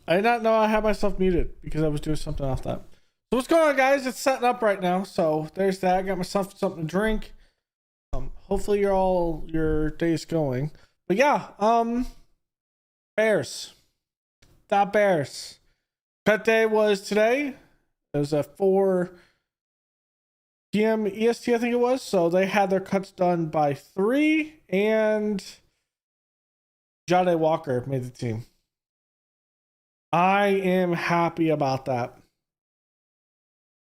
I did not know I had myself muted because I was doing something off that. So what's going on, guys? It's setting up right now. So there's that. I got myself something to drink. Hopefully your day's going. But yeah, Bears. That Bears. Pet day was today. It was at 4 p.m. EST, I think it was. So they had their cuts done by 3, and Jade Walker made the team. I am happy about that.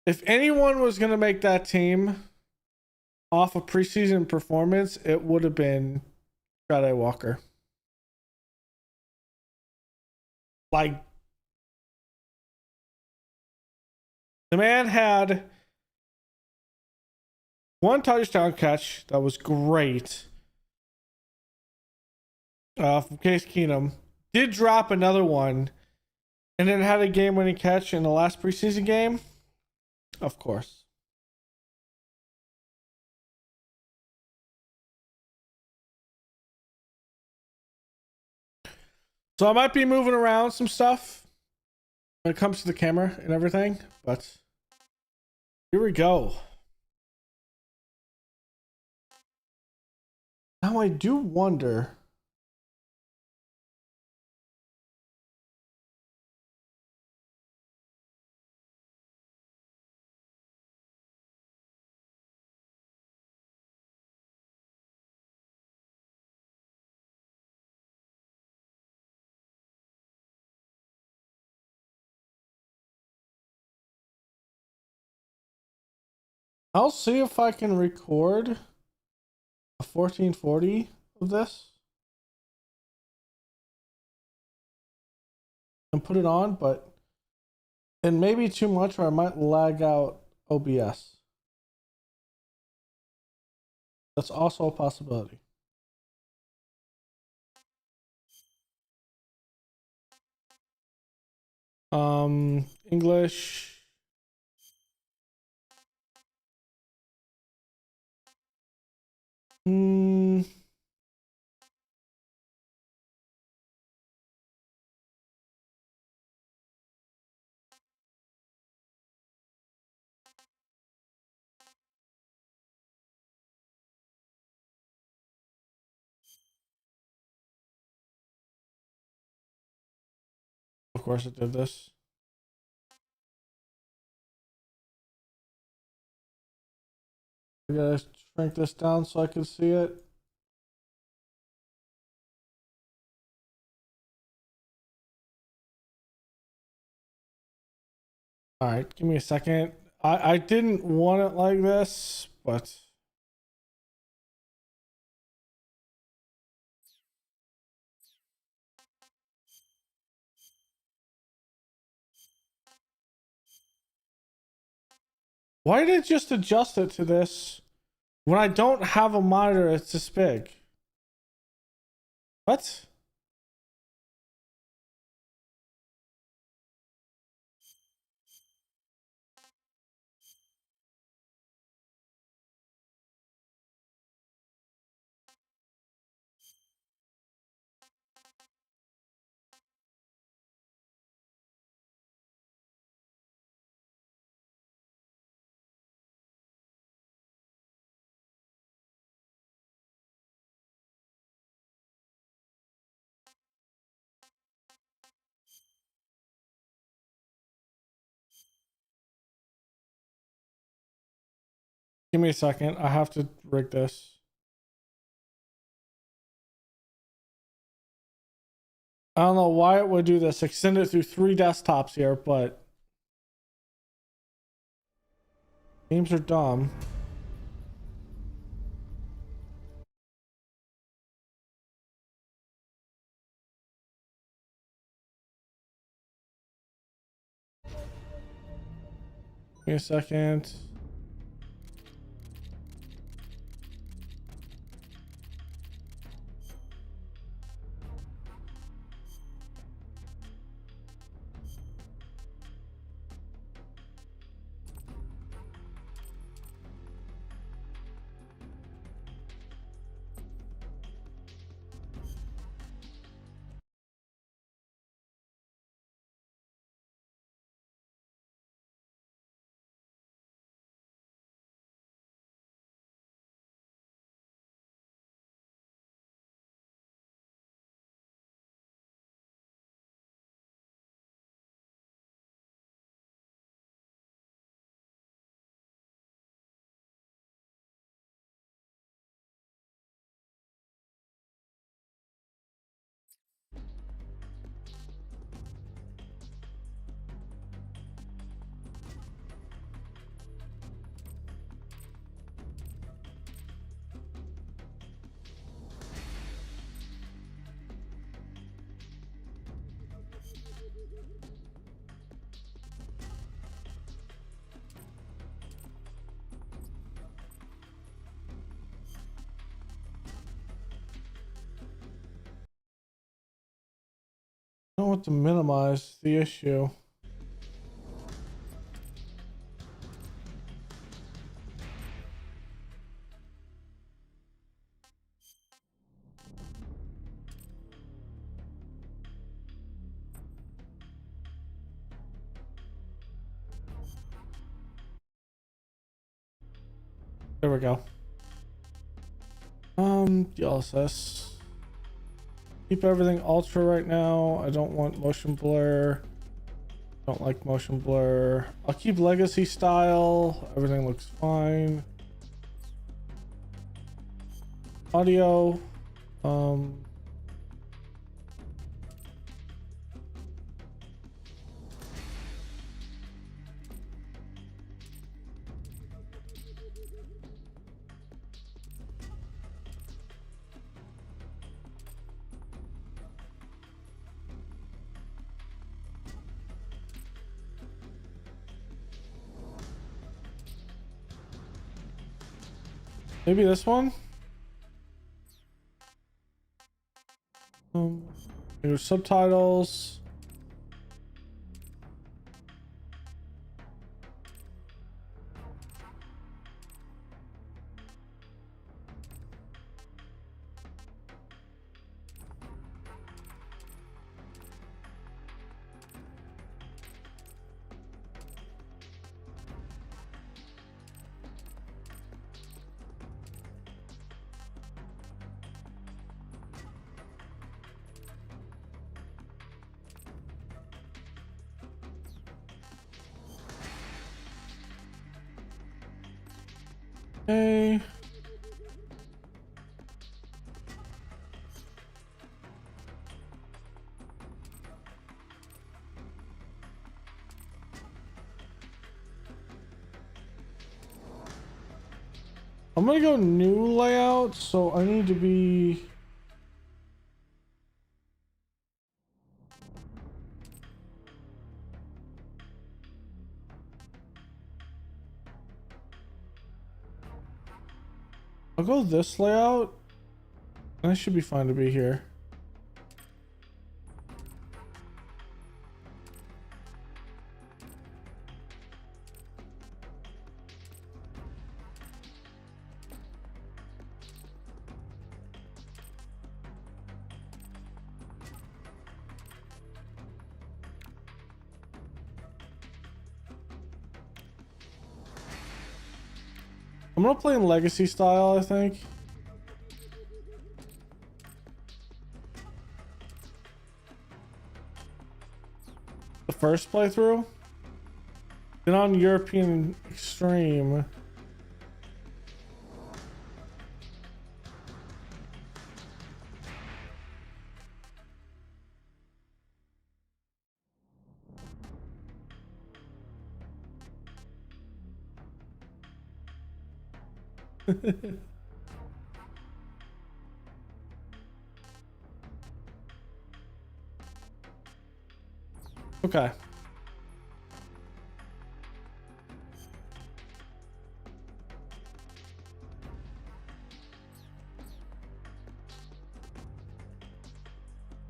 If anyone was going to make that team off a preseason performance, it would have been Jade Walker. Like, the man had one touchdown catch that was great from Case Keenum. Did drop another one, and then had a game-winning catch in the last preseason game. Of course. So I might be moving around some stuff when it comes to the camera and everything, but here we go. Now I do wonder. I'll see if I can record a 1440 of this and put it on, but it may be too much or I might lag out OBS. That's also a possibility. English. Of course it did this. I gotta shrink this down so I can see it. All right, give me a second. I didn't want it like this, but why did it just adjust it to this when I don't have a monitor? It's this big. What? Give me a second. I have to rig this. I don't know why it would do this. Extend it through 3 desktops here, but games are dumb. Give me a second. I don't want to minimize the issue. There we go. DLSS. Keep everything ultra right now. I don't want motion blur. Don't like motion blur. I'll keep legacy style. Everything looks fine. Audio. Maybe this one. There's subtitles. Okay. I'm gonna go new layout, so I need to be... I'll go this layout. I should be fine to be here. I'm gonna play in legacy style, I think. The first playthrough. Then on European Extreme. Okay.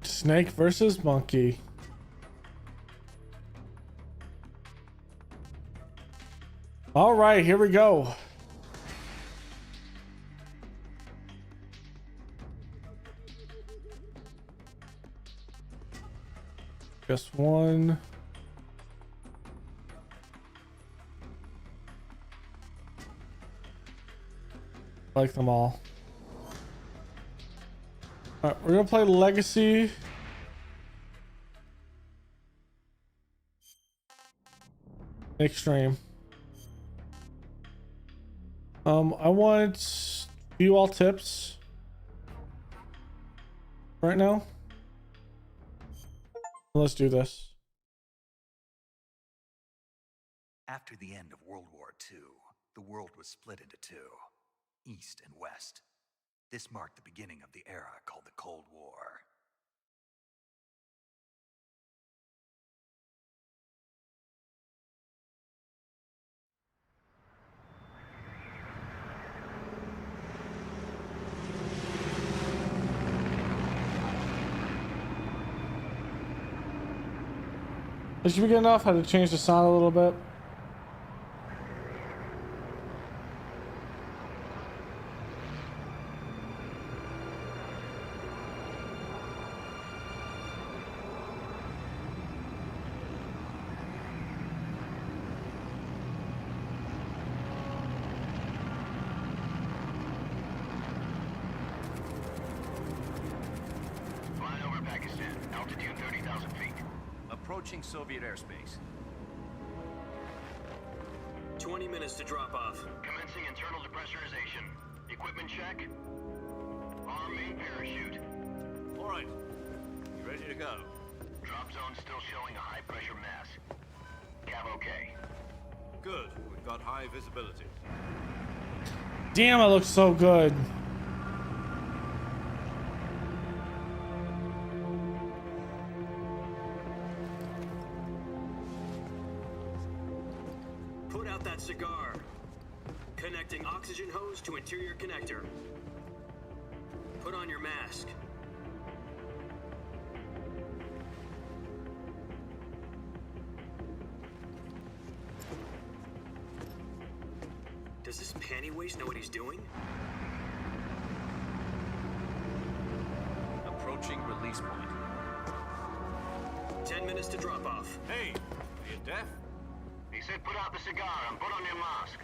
Snake versus monkey. All right, here we go. Just one. I like them all. All right, we're gonna play Legacy. Extreme. I want view all tips right now. Let's do this. After the end of World War II, the world was split into two, East and West. This marked the beginning of the era called the Cold War. This should be good enough. I had to change the sound a little bit. Flying over Pakistan, altitude 30,000 feet. Approaching Soviet airspace. 20 minutes to drop off. Commencing internal depressurization. Equipment check. Arm main parachute. All right. You ready to go? Drop zone still showing a high pressure mass. Cav okay. Good. We've got high visibility. Damn, it looks so good. Put out that cigar. Connecting oxygen hose to interior connector. Put on your mask. Does this panty waste know what he's doing? Approaching release point. 10 minutes to drop off. Hey, are you deaf? He said put out the cigar and put on your mask.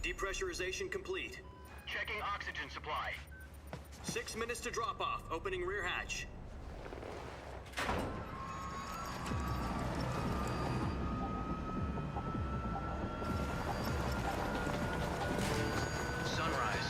Depressurization complete. Checking oxygen supply. 6 minutes to drop off. Opening rear hatch. Sunrise.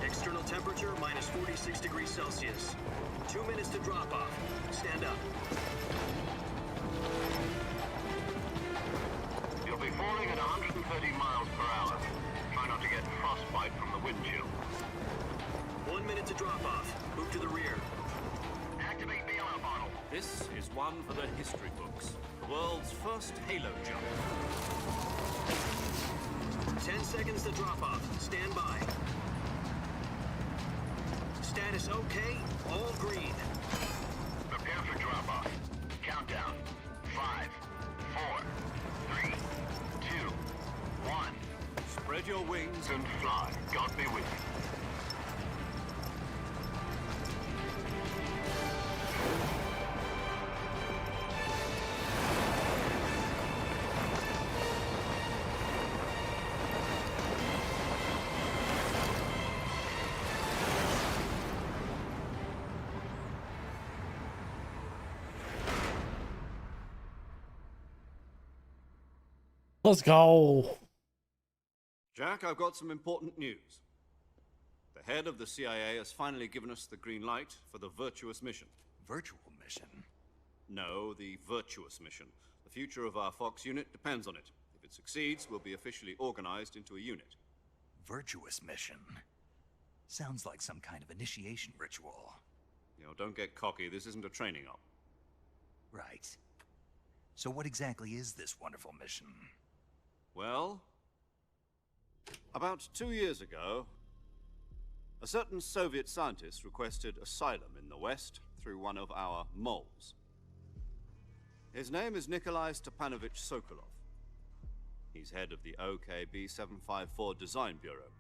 External temperature minus 46 degrees Celsius. 2 minutes to drop off. Stand up. You'll be falling at 130 miles per hour. Try not to get frostbite from the wind chill. 1 minute to drop off. Move to the rear. Activate the alarm bottle. This is one for the history books. The world's first halo jump. 10 seconds to drop off. Stand by. Status okay. All green. Prepare for drop-off. Countdown. 5, 4, 3, 2, 1. Spread your wings And fly. God be with you. Let's go. Jack, I've got some important news. The head of the CIA has finally given us the green light for the virtuous mission. Virtual mission? No, the virtuous mission. The future of our Fox unit depends on it. If it succeeds, we'll be officially organized into a unit. Virtuous mission? Sounds like some kind of initiation ritual. You know, don't get cocky. This isn't a training op. Right. So what exactly is this wonderful mission? Well, about 2 years ago, a certain Soviet scientist requested asylum in the West through one of our moles. His name is Nikolai Stepanovich Sokolov. He's head of the OKB 754 Design Bureau,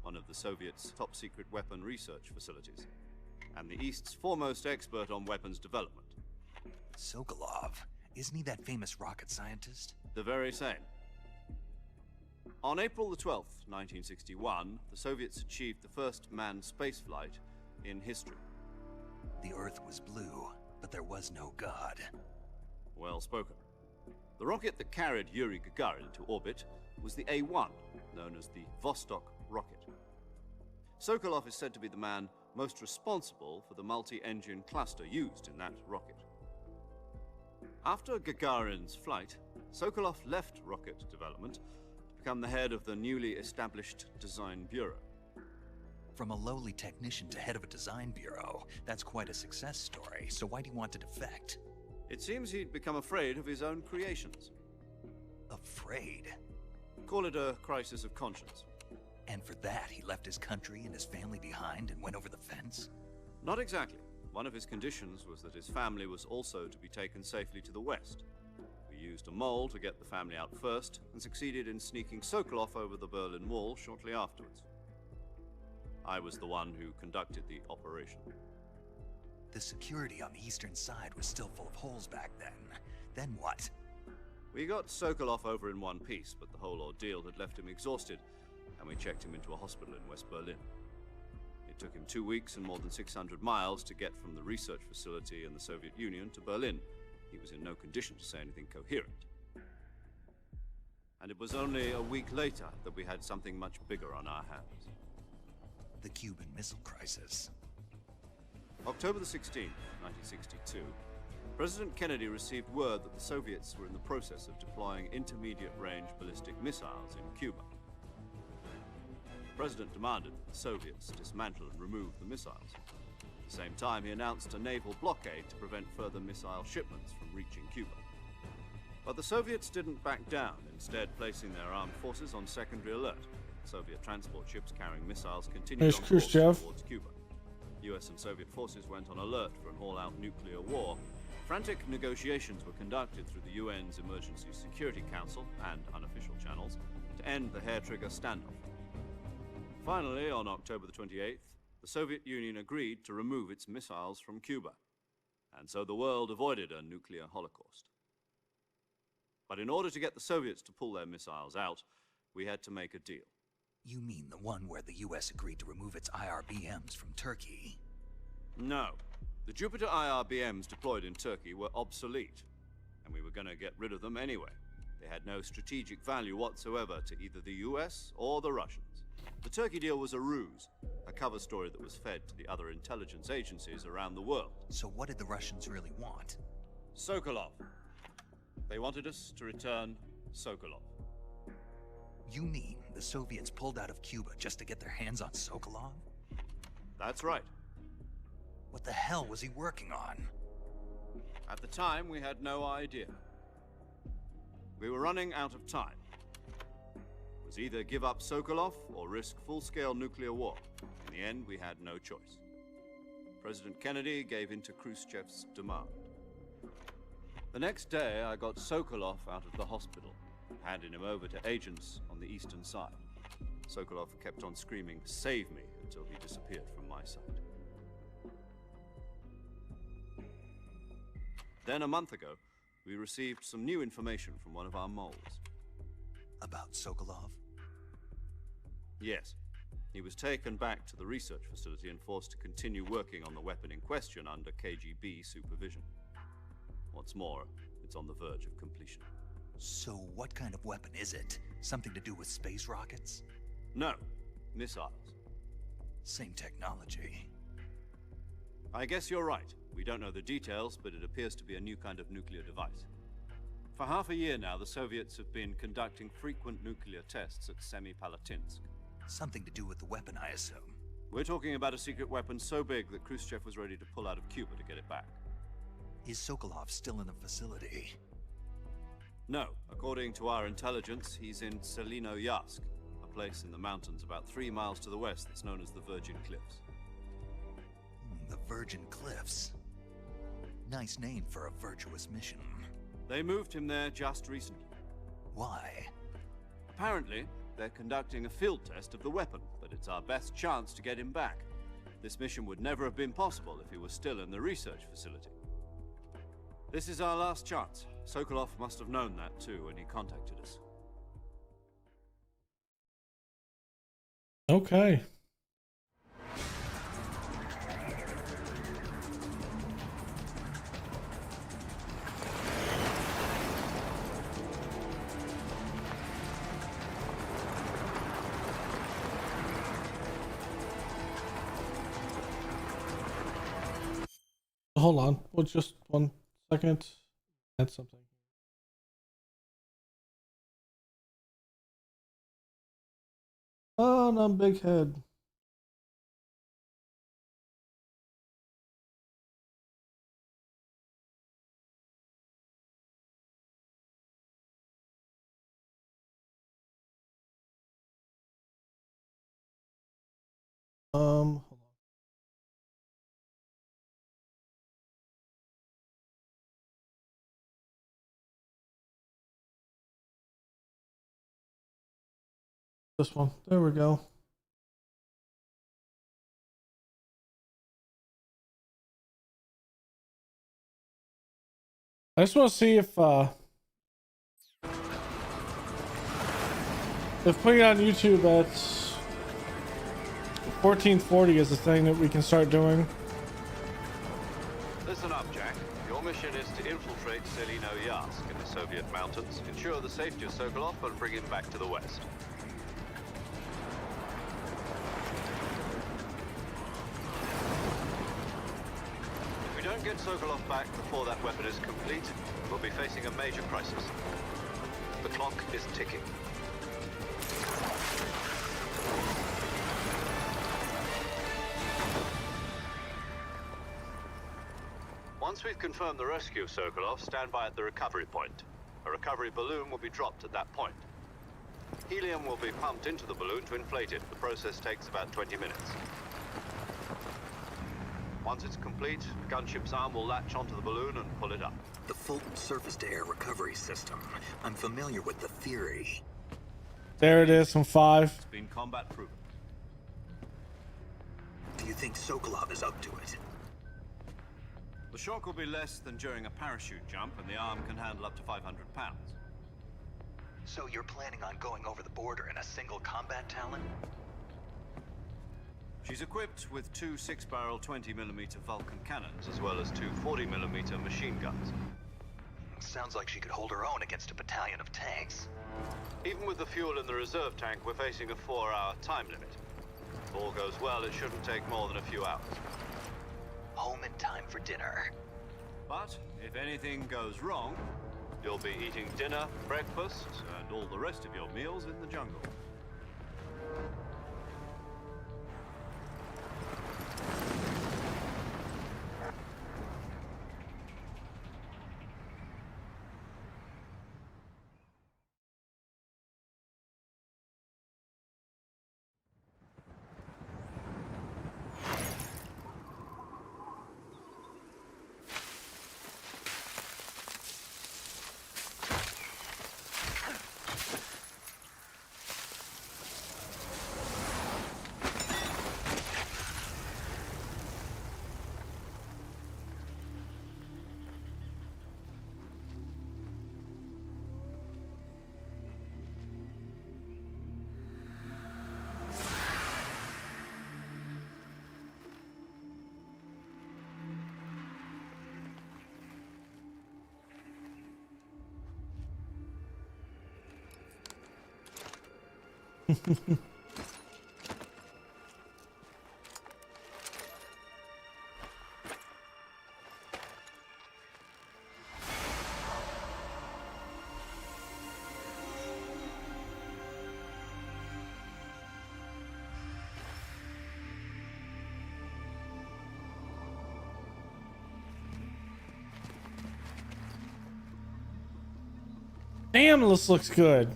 one of the Soviets' top-secret weapon research facilities, and the East's foremost expert on weapons development. Sokolov? Isn't he that famous rocket scientist? The very same. On April the 12th, 1961, the Soviets achieved the first manned spaceflight in history. The Earth was blue, but there was no God. Well spoken. The rocket that carried Yuri Gagarin into orbit was the A-1, known as the Vostok rocket. Sokolov is said to be the man most responsible for the multi-engine cluster used in that rocket. After Gagarin's flight, Sokolov left rocket development to become the head of the newly established Design Bureau. From a lowly technician to head of a design bureau, that's quite a success story. So why do you want to defect? It seems he'd become afraid of his own creations. Afraid? Call it a crisis of conscience. And for that, he left his country and his family behind and went over the fence? Not exactly. One of his conditions was that his family was also to be taken safely to the west. We used a mole to get the family out first, and succeeded in sneaking Sokolov over the Berlin Wall shortly afterwards. I was the one who conducted the operation. The security on the eastern side was still full of holes back then. Then what? We got Sokolov over in one piece, but the whole ordeal had left him exhausted, and we checked him into a hospital in West Berlin. It took him 2 weeks and more than 600 miles to get from the research facility in the Soviet Union to Berlin. He was in no condition to say anything coherent. And it was only a week later that we had something much bigger on our hands. The Cuban Missile Crisis. October the 16th, 1962, President Kennedy received word that the Soviets were in the process of deploying intermediate-range ballistic missiles in Cuba. The President demanded that the Soviets dismantle and remove the missiles. At the same time, he announced a naval blockade to prevent further missile shipments from reaching Cuba. But the Soviets didn't back down, instead placing their armed forces on secondary alert. Soviet transport ships carrying missiles continued There's on course Khrushchev. towards Cuba. US and Soviet forces went on alert for an all-out nuclear war. Frantic negotiations were conducted through the UN's Emergency Security Council and unofficial channels to end the hair-trigger standoff. Finally, on October the 28th, the Soviet Union agreed to remove its missiles from Cuba, and so the world avoided a nuclear holocaust. But in order to get the Soviets to pull their missiles out, we had to make a deal. You mean the one where the US agreed to remove its IRBMs from Turkey? No. The Jupiter IRBMs deployed in Turkey were obsolete, and we were going to get rid of them anyway. They had no strategic value whatsoever to either the US or the Russians. The Turkey deal was a ruse, a cover story that was fed to the other intelligence agencies around the world. So what did the Russians really want? Sokolov. They wanted us to return Sokolov. You mean the Soviets pulled out of Cuba just to get their hands on Sokolov? That's right. What the hell was he working on? At the time, we had no idea. We were running out of time. It was either give up Sokolov or risk full-scale nuclear war. In the end, we had no choice. President Kennedy gave in to Khrushchev's demand. The next day, I got Sokolov out of the hospital, handing him over to agents on the eastern side. Sokolov kept on screaming, "Save me," until he disappeared from my sight. Then a month ago, we received some new information from one of our moles. About Sokolov? Yes. He was taken back to the research facility and forced to continue working on the weapon in question under KGB supervision. What's more, it's on the verge of completion. So what kind of weapon is it? Something to do with space rockets? No, missiles. Same technology. I guess you're right. We don't know the details, but it appears to be a new kind of nuclear device. For half a year now, the Soviets have been conducting frequent nuclear tests at Semipalatinsk. Something to do with the weapon, I assume. We're talking about a secret weapon so big that Khrushchev was ready to pull out of Cuba to get it back. Is Sokolov still in the facility? No, according to our intelligence, he's in Selinoyarsk, a place in the mountains about 3 miles to the west that's known as the Virgin Cliffs. The Virgin Cliffs. Nice name for a virtuous mission. They moved him there just recently. Why? Apparently, they're conducting a field test of the weapon, but it's our best chance to get him back. This mission would never have been possible if he was still in the research facility. This is our last chance. Sokolov must have known that too when he contacted us. Okay. Hold on. Well, just 1 second. That's something. Oh, no, big head. Hold on. This one. There we go. I just want to see if putting it on YouTube at 1440 is a thing that we can start doing. Listen up, Jack. Your mission is to infiltrate Selino Yask in the Soviet mountains, ensure the safety of Sokolov, and bring him back to the West. If we don't get Sokolov back before that weapon is complete, we'll be facing a major crisis. The clock is ticking. Once we've confirmed the rescue of Sokolov, stand by at the recovery point. A recovery balloon will be dropped at that point. Helium will be pumped into the balloon to inflate it. The process takes about 20 minutes. Once it's complete, the gunship's arm will latch onto the balloon and pull it up. The Fulton surface-to-air recovery system. I'm familiar with the theory. There it is from 5. It's been combat proven. Do you think Sokolov is up to it? The shock will be less than during a parachute jump, and the arm can handle up to 500 pounds. So you're planning on going over the border in a single combat Talon? She's equipped with 2 6-barrel 20mm Vulcan cannons, as well as 2 40mm machine guns. Sounds like she could hold her own against a battalion of tanks. Even with the fuel in the reserve tank, we're facing a 4-hour time limit. If all goes well, it shouldn't take more than a few hours. Home in time for dinner. But if anything goes wrong, you'll be eating dinner, breakfast, and all the rest of your meals in the jungle. Damn, this looks good.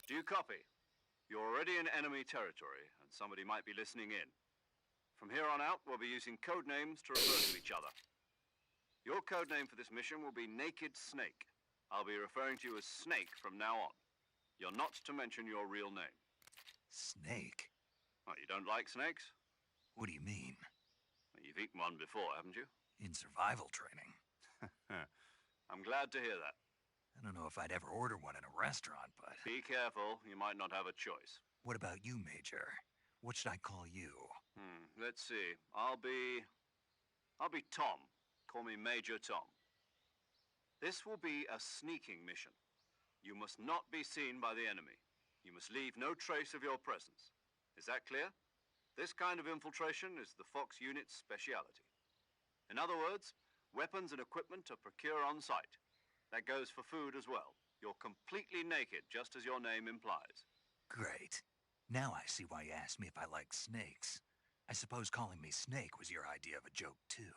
Do you copy? You're already in enemy territory, and somebody might be listening in. From here on out, we'll be using code names to refer to each other. Your code name for this mission will be Naked Snake. I'll be referring to you as Snake from now on. You're not to mention your real name. Snake? What, you don't like snakes? What do you mean? Well, you've eaten one before, haven't you? In survival training? I'm glad to hear that. I don't know if I'd ever order one in a restaurant, but... Be careful, you might not have a choice. What about you, Major? What should I call you? Let's see. I'll be Tom. Call me Major Tom. This will be a sneaking mission. You must not be seen by the enemy. You must leave no trace of your presence. Is that clear? This kind of infiltration is the Fox unit's speciality. In other words, weapons and equipment are procured on site. That goes for food as well. You're completely naked, just as your name implies. Great. Now I see why you asked me if I like snakes. I suppose calling me Snake was your idea of a joke, too.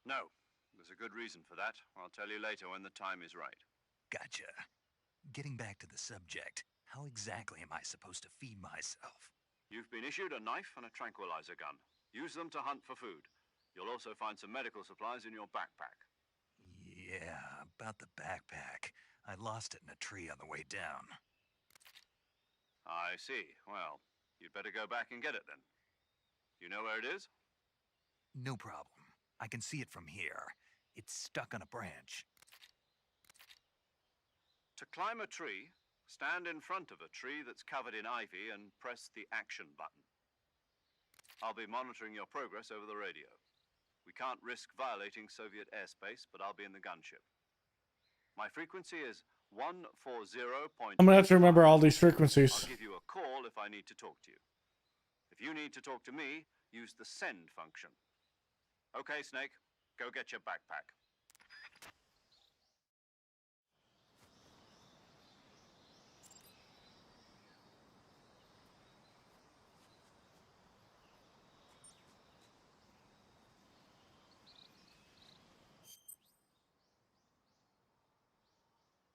No, there's a good reason for that. I'll tell you later when the time is right. Gotcha. Getting back to the subject, how exactly am I supposed to feed myself? You've been issued a knife and a tranquilizer gun. Use them to hunt for food. You'll also find some medical supplies in your backpack. Yeah, about the backpack. I lost it in a tree on the way down. I see. Well, you'd better go back and get it then. You know where it is? No problem. I can see it from here. It's stuck on a branch. To climb a tree, stand in front of a tree that's covered in ivy and press the action button. I'll be monitoring your progress over the radio. We can't risk violating Soviet airspace, but I'll be in the gunship. My frequency is 140. I'm gonna have to remember all these I'll frequencies. give you a call if I need to talk to you. If you need to talk to me, use the send function. Okay, Snake, go get your backpack.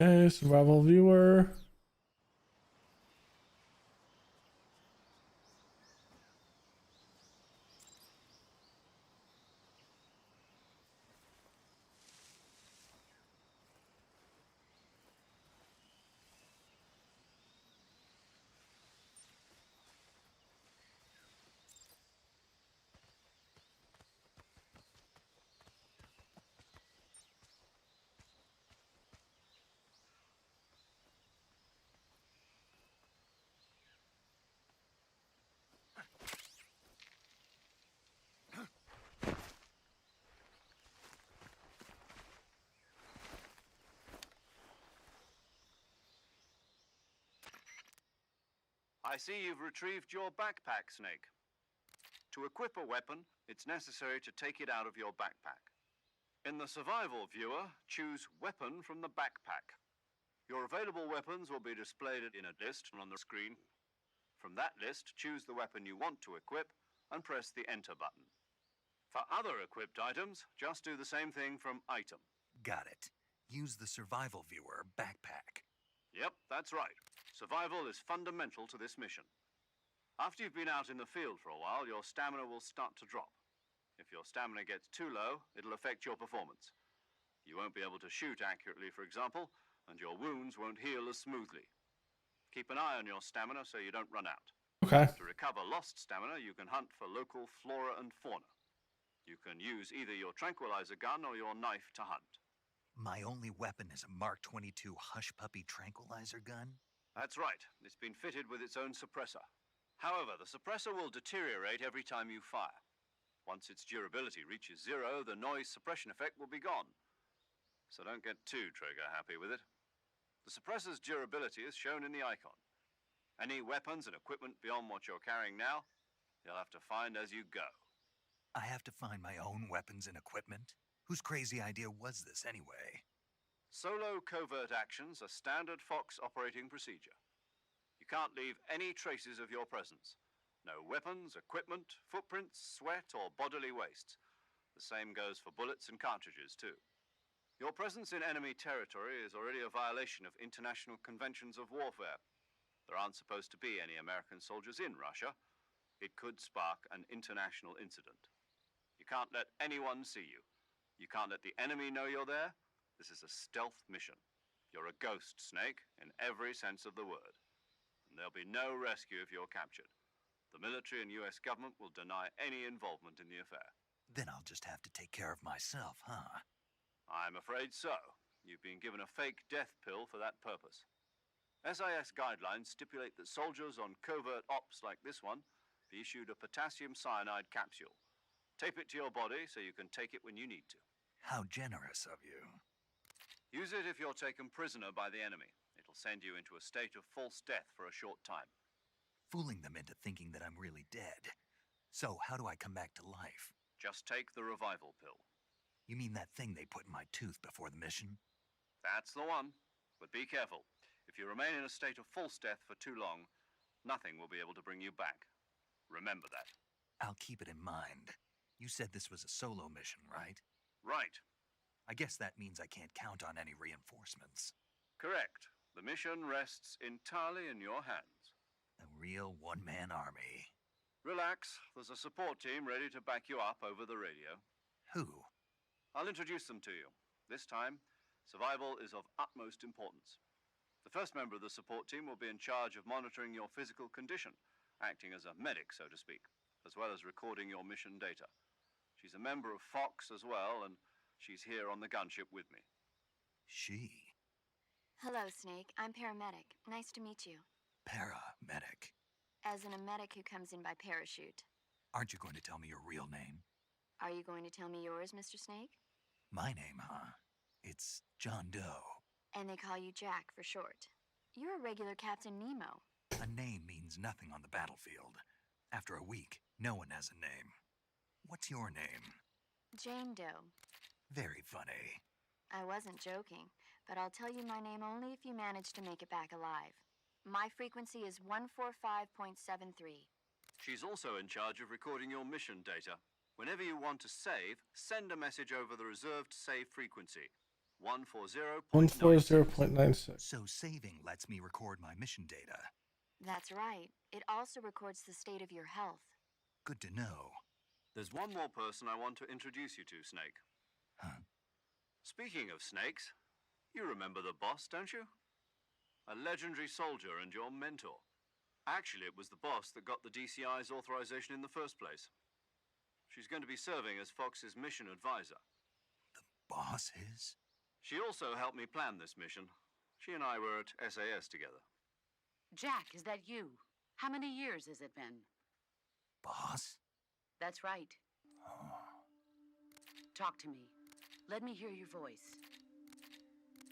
Okay, survival viewer. I see you've retrieved your backpack, Snake. To equip a weapon, it's necessary to take it out of your backpack. In the survival viewer, choose Weapon from the backpack. Your available weapons will be displayed in a list on the screen. From that list, choose the weapon you want to equip and press the Enter button. For other equipped items, just do the same thing from Item. Got it. Use the survival viewer backpack. Yep, that's right. Survival is fundamental to this mission. After you've been out in the field for a while, your stamina will start to drop. If your stamina gets too low, it'll affect your performance. You won't be able to shoot accurately, for example, and your wounds won't heal as smoothly. Keep an eye on your stamina so you don't run out. Okay. To recover lost stamina, you can hunt for local flora and fauna. You can use either your tranquilizer gun or your knife to hunt. My only weapon is a Mark 22 Hush Puppy tranquilizer gun? That's right. It's been fitted with its own suppressor. However, the suppressor will deteriorate every time you fire. Once its durability reaches 0, the noise suppression effect will be gone. So don't get too trigger happy with it. The suppressor's durability is shown in the icon. Any weapons and equipment beyond what you're carrying now, you'll have to find as you go. I have to find my own weapons and equipment? Whose crazy idea was this anyway? Solo covert actions are standard Fox operating procedure. You can't leave any traces of your presence. No weapons, equipment, footprints, sweat, or bodily waste. The same goes for bullets and cartridges, too. Your presence in enemy territory is already a violation of international conventions of warfare. There aren't supposed to be any American soldiers in Russia. It could spark an international incident. You can't let anyone see you. You can't let the enemy know you're there. This is a stealth mission. You're a ghost, Snake, in every sense of the word. And there'll be no rescue if you're captured. The military and US government will deny any involvement in the affair. Then I'll just have to take care of myself, huh? I'm afraid so. You've been given a fake death pill for that purpose. SIS guidelines stipulate that soldiers on covert ops like this one be issued a potassium cyanide capsule. Tape it to your body so you can take it when you need to. How generous of you. Use it if you're taken prisoner by the enemy. It'll send you into a state of false death for a short time. Fooling them into thinking that I'm really dead. So, how do I come back to life? Just take the revival pill. You mean that thing they put in my tooth before the mission? That's the one. But be careful. If you remain in a state of false death for too long, nothing will be able to bring you back. Remember that. I'll keep it in mind. You said this was a solo mission, right? Right. I guess that means I can't count on any reinforcements. Correct. The mission rests entirely in your hands. A real one-man army. Relax. There's a support team ready to back you up over the radio. Who? I'll introduce them to you. This time, survival is of utmost importance. The first member of the support team will be in charge of monitoring your physical condition, acting as a medic, so to speak, as well as recording your mission data. She's a member of Fox as well, and she's here on the gunship with me. She? Hello, Snake. I'm paramedic. Nice to meet you. Paramedic. As in a medic who comes in by parachute. Aren't you going to tell me your real name? Are you going to tell me yours, Mr. Snake? My name, huh? It's John Doe. And they call you Jack for short. You're a regular Captain Nemo. A name means nothing on the battlefield. After a week, no one has a name. What's your name? Jane Doe. Very funny. I wasn't joking, but I'll tell you my name only if you manage to make it back alive. My frequency is 145.73. She's also in charge of recording your mission data. Whenever you want to save, send a message over the reserved save frequency. 140.96. 140.96. So saving lets me record my mission data. That's right. It also records the state of your health. Good to know. There's one more person I want to introduce you to, Snake. Huh? Speaking of snakes, you remember the boss, don't you? A legendary soldier and your mentor. Actually, it was the boss that got the DCI's authorization in the first place. She's going to be serving as Fox's mission advisor. The boss is? She also helped me plan this mission. She and I were at SAS together. Jack, is that you? How many years has it been? Boss? That's right. Oh. Talk to me. Let me hear your voice.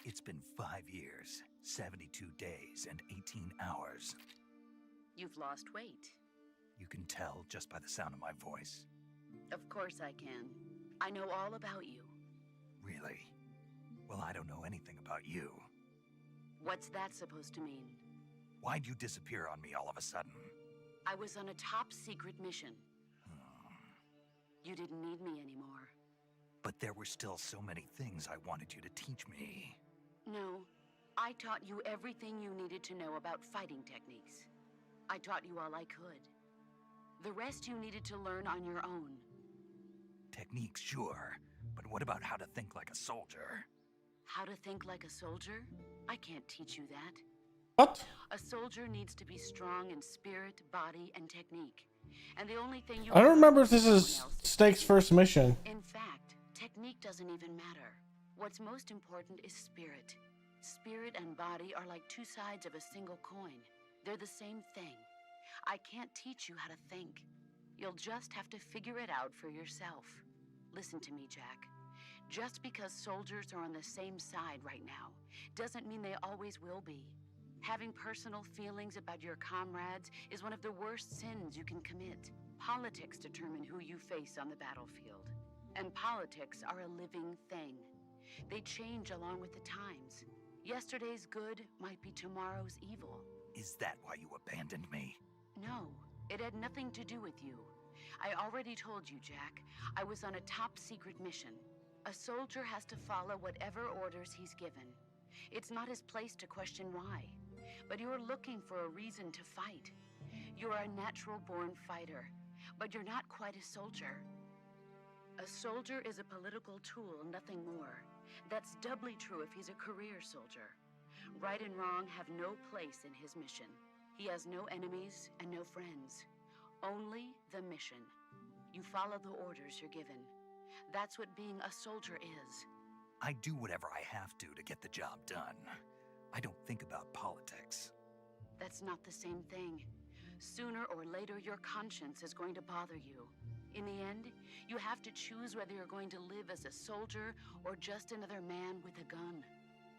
It's been 5 years, 72 days, and 18 hours. You've lost weight. You can tell just by the sound of my voice. Of course I can. I know all about you. Really? Well, I don't know anything about you. What's that supposed to mean? Why'd you disappear on me all of a sudden? I was on a top secret mission. You didn't need me anymore. But there were still so many things I wanted you to teach me. No, I taught you everything you needed to know about fighting techniques. I taught you all I could. The rest you needed to learn on your own. Techniques, sure. But what about how to think like a soldier? How to think like a soldier? I can't teach you that. What? A soldier needs to be strong in spirit, body, and technique. And the only thing you I don't remember if this someone is else to Snake's do. first mission. In fact, technique doesn't even matter. What's most important is spirit. Spirit and body are like two sides of a single coin. They're the same thing. I can't teach you how to think. You'll just have to figure it out for yourself. Listen to me, Jack. Just because soldiers are on the same side right now doesn't mean they always will be. Having personal feelings about your comrades is one of the worst sins you can commit. Politics determine who you face on the battlefield. And politics are a living thing. They change along with the times. Yesterday's good might be tomorrow's evil. Is that why you abandoned me? No, it had nothing to do with you. I already told you, Jack. I was on a top secret mission. A soldier has to follow whatever orders he's given. It's not his place to question why. But you're looking for a reason to fight. You're a natural-born fighter, but you're not quite a soldier. A soldier is a political tool, nothing more. That's doubly true if he's a career soldier. Right and wrong have no place in his mission. He has no enemies and no friends. Only the mission. You follow the orders you're given. That's what being a soldier is. I do whatever I have to get the job done. I don't think about politics. That's not the same thing. Sooner or later, your conscience is going to bother you. In the end, you have to choose whether you're going to live as a soldier or just another man with a gun.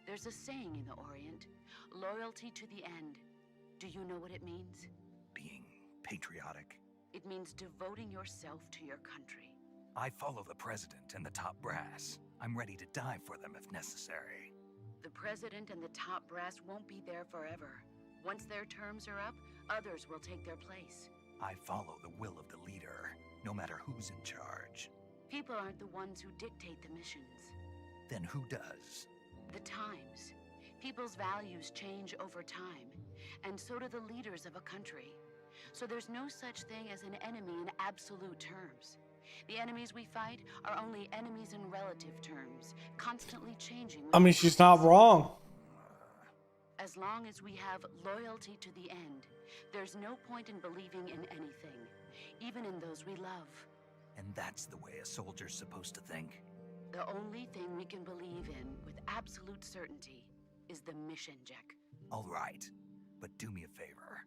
There's a saying in the Orient, loyalty to the end. Do you know what it means? Being patriotic. It means devoting yourself to your country. I follow the president and the top brass. I'm ready to die for them if necessary. The president and the top brass won't be there forever. Once their terms are up, others will take their place. I follow the will of the leader, no matter who's in charge. People aren't the ones who dictate the missions. Then who does? The times. People's values change over time, and so do the leaders of a country. So there's no such thing as an enemy in absolute terms. The enemies we fight are only enemies in relative terms, constantly changing. I mean, she's not wrong. As long as we have loyalty to the end, there's no point in believing in anything, even in those we love. And that's the way a soldier's supposed to think? The only thing we can believe in with absolute certainty is the mission, Jack. All right, but do me a favor.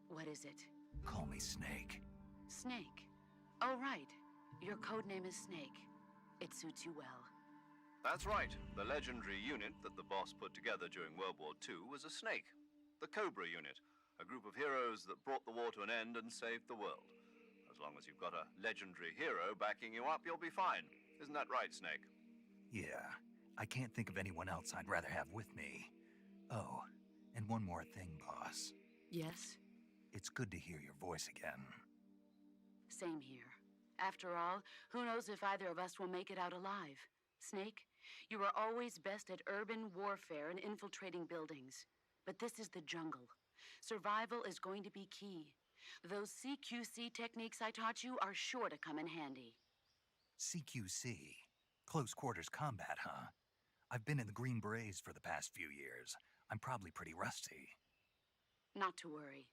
What is it? Call me Snake. Snake. Oh, right. Your code name is Snake. It suits you well. That's right. The legendary unit that the boss put together during World War II was a snake. The Cobra unit, a group of heroes that brought the war to an end and saved the world. As long as you've got a legendary hero backing you up, you'll be fine. Isn't that right, Snake? Yeah, I can't think of anyone else I'd rather have with me. Oh, and one more thing, boss. Yes? It's good to hear your voice again. Same here. After all, who knows if either of us will make it out alive? Snake, you are always best at urban warfare and infiltrating buildings. But this is the jungle. Survival is going to be key. Those CQC techniques I taught you are sure to come in handy. CQC? Close quarters combat, huh? I've been in the Green Berets for the past few years. I'm probably pretty rusty. Not to worry.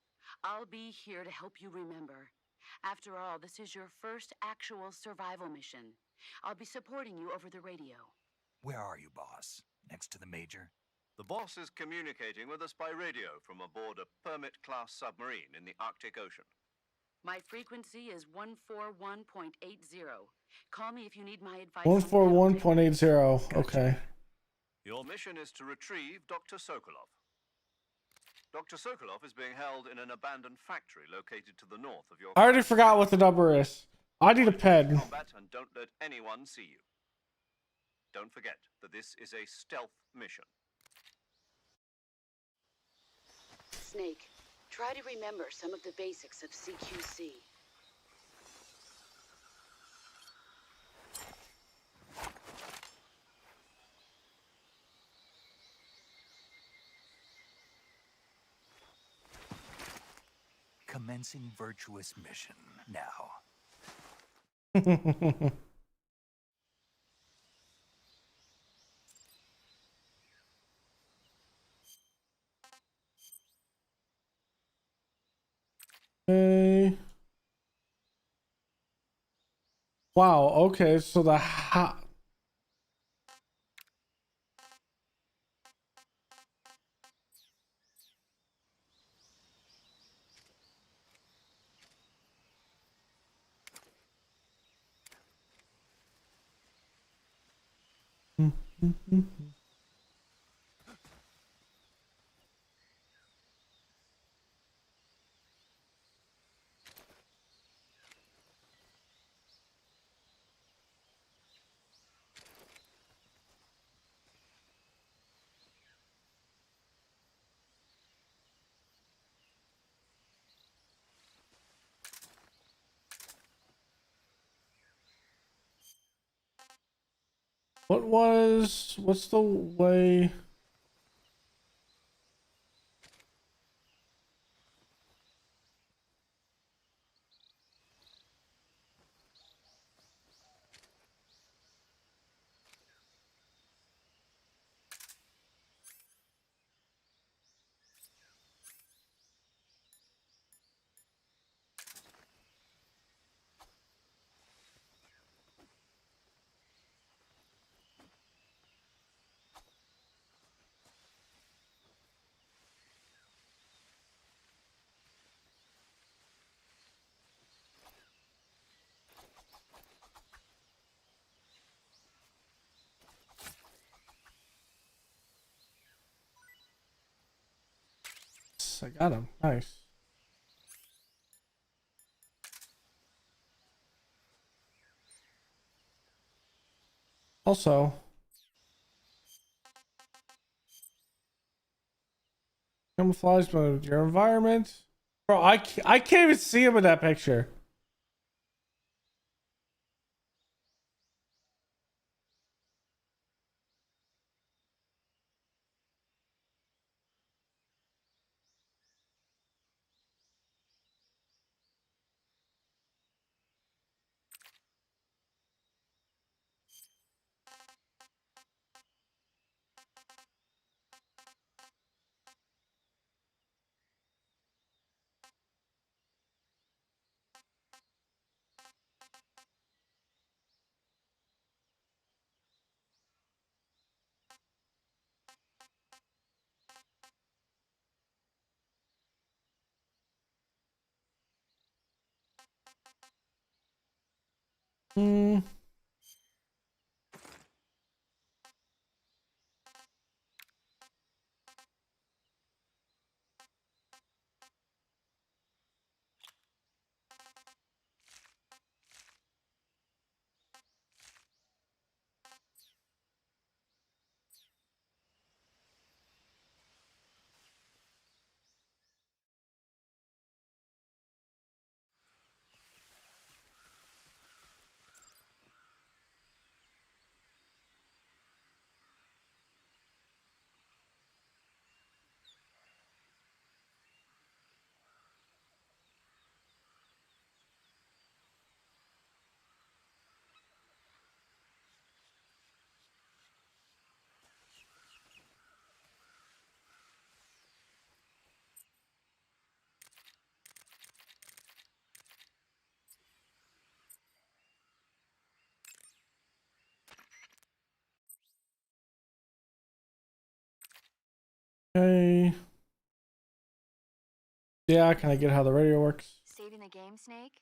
I'll be here to help you remember. After all, this is your first actual survival mission. I'll be supporting you over the radio. Where are you, boss? Next to the Major? The boss is communicating with us by radio from aboard a Permit-class submarine in the Arctic Ocean. My frequency is 141.80. Call me if you need my advice. 141.80. Okay. Your mission is to retrieve Dr. Sokolov. Dr. Sokolov is being held in an abandoned factory located to the north of your... I already forgot what the number is. I need a pen. Combat and don't let anyone see you. Don't forget that this is a stealth mission. Snake, try to remember some of the basics of CQC. Commencing virtuous mission now. Okay. Wow, okay, so the what's the way? I got him. Nice. Also, camouflage mode, your environment. Bro, I can't even see him in that picture. Hmm. Okay. Yeah, can I get how the radio works? Saving the game, Snake?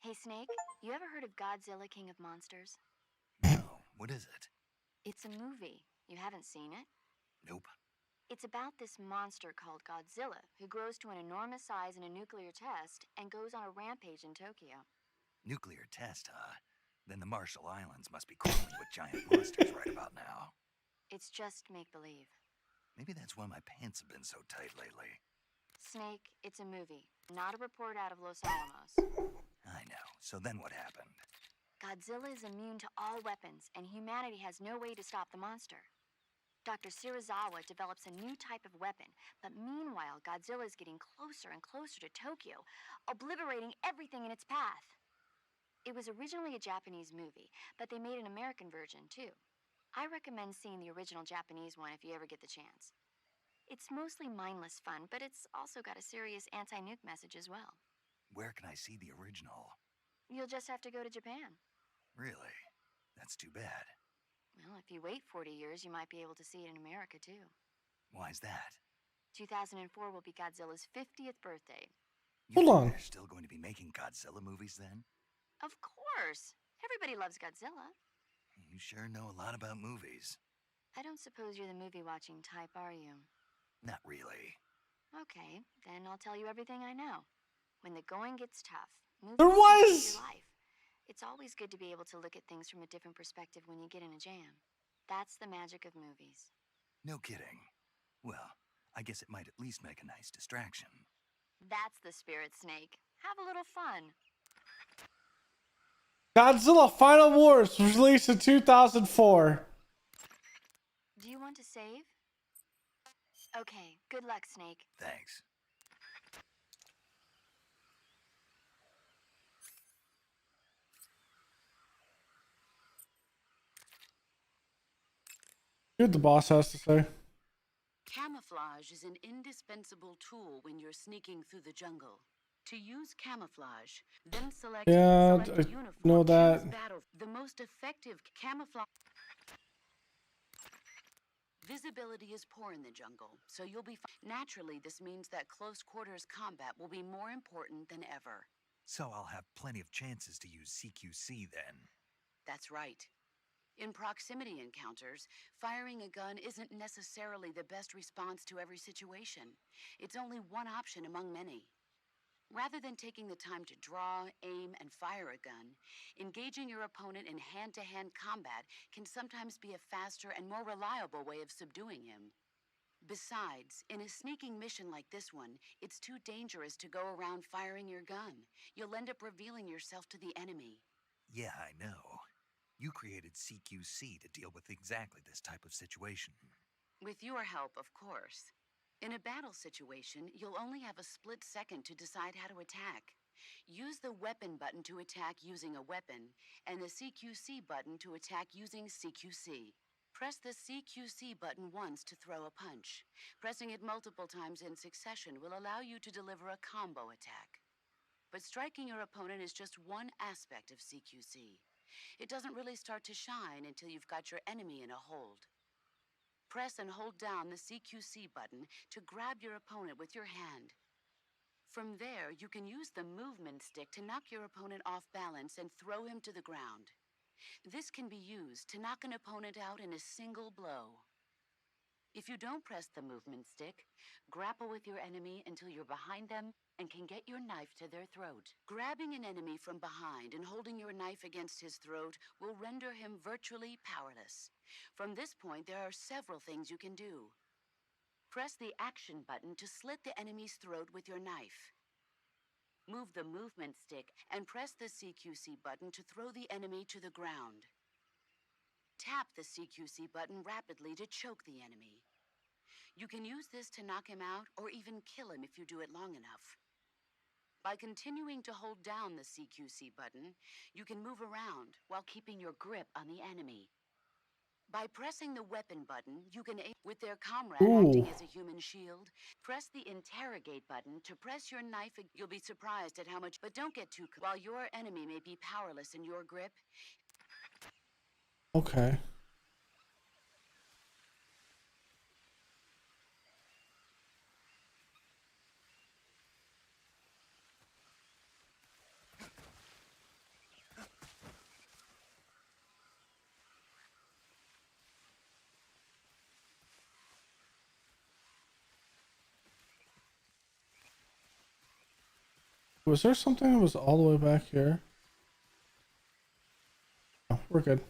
Hey, Snake, you ever heard of Godzilla King of Monsters? No, what is it? It's a movie. You haven't seen it? Nope. It's about this monster called Godzilla who grows to an enormous size in a nuclear test and goes on a rampage in Tokyo. Nuclear test, huh? Then the Marshall Islands must be crawling with giant monsters right about now. It's just make-believe. Maybe that's why my pants have been so tight lately. Snake, it's a movie, not a report out of Los Alamos. I know. So then what happened? Godzilla is immune to all weapons, and humanity has no way to stop the monster. Dr. Shirazawa develops a new type of weapon, but meanwhile, Godzilla is getting closer and closer to Tokyo, obliterating everything in its path. It was originally a Japanese movie, but they made an American version too. I recommend seeing the original Japanese one if you ever get the chance. It's mostly mindless fun, but it's also got a serious anti-nuke message as well. Where can I see the original? You'll just have to go to Japan. Really? That's too bad. Well, if you wait 40 years, you might be able to see it in America too. Why's that? 2004 will be Godzilla's 50th birthday. You Hold think on. they're still going to be making Godzilla movies then? Of course! Everybody loves Godzilla. You sure know a lot about movies. I don't suppose you're the movie-watching type, are you? Not really. Okay, then I'll tell you everything I know. When the going gets tough, movies There can change was! your life. It's always good to be able to look at things from a different perspective when you get in a jam. That's the magic of movies. No kidding. Well, I guess it might at least make a nice distraction. That's the spirit, Snake. Have a little fun. Godzilla Final Wars was released in 2004. Do you want to save? Okay, good luck, Snake. Thanks. See what the boss has to say. Camouflage is an indispensable tool when you're sneaking through the jungle. To use camouflage, then select, Yeah, select I a uniform. know that. Choose battle. The most effective camouflage. Visibility is poor in the jungle, so you'll be naturally, this means that close quarters combat will be more important than ever. So I'll have plenty of chances to use CQC then. That's right. In proximity encounters, firing a gun isn't necessarily the best response to every situation. It's only one option among many. Rather than taking the time to draw, aim, and fire a gun, engaging your opponent in hand-to-hand combat can sometimes be a faster and more reliable way of subduing him. Besides, in a sneaking mission like this one, it's too dangerous to go around firing your gun. You'll end up revealing yourself to the enemy. Yeah, I know. You created CQC to deal with exactly this type of situation. With your help, of course. In a battle situation, you'll only have a split second to decide how to attack. Use the weapon button to attack using a weapon, and the CQC button to attack using CQC. Press the CQC button once to throw a punch. Pressing it multiple times in succession will allow you to deliver a combo attack. But striking your opponent is just one aspect of CQC. It doesn't really start to shine until you've got your enemy in a hold. Press and hold down the CQC button to grab your opponent with your hand. From there, you can use the movement stick to knock your opponent off balance and throw him to the ground. This can be used to knock an opponent out in a single blow. If you don't press the movement stick, grapple with your enemy until you're behind them and can get your knife to their throat. Grabbing an enemy from behind and holding your knife against his throat will render him virtually powerless. From this point, there are several things you can do. Press the action button to slit the enemy's throat with your knife. Move the movement stick and press the CQC button to throw the enemy to the ground. Tap the CQC button rapidly to choke the enemy. You can use this to knock him out or even kill him if you do it long enough. By continuing to hold down the CQC button, you can move around while keeping your grip on the enemy. By pressing the weapon button, you can aim with their comrade acting as a human shield. Press the interrogate button to press your knife. You'll be surprised at how much, but don't get too. While your enemy may be powerless in your grip. Okay. Was there something that was all the way back here? Oh, we're good.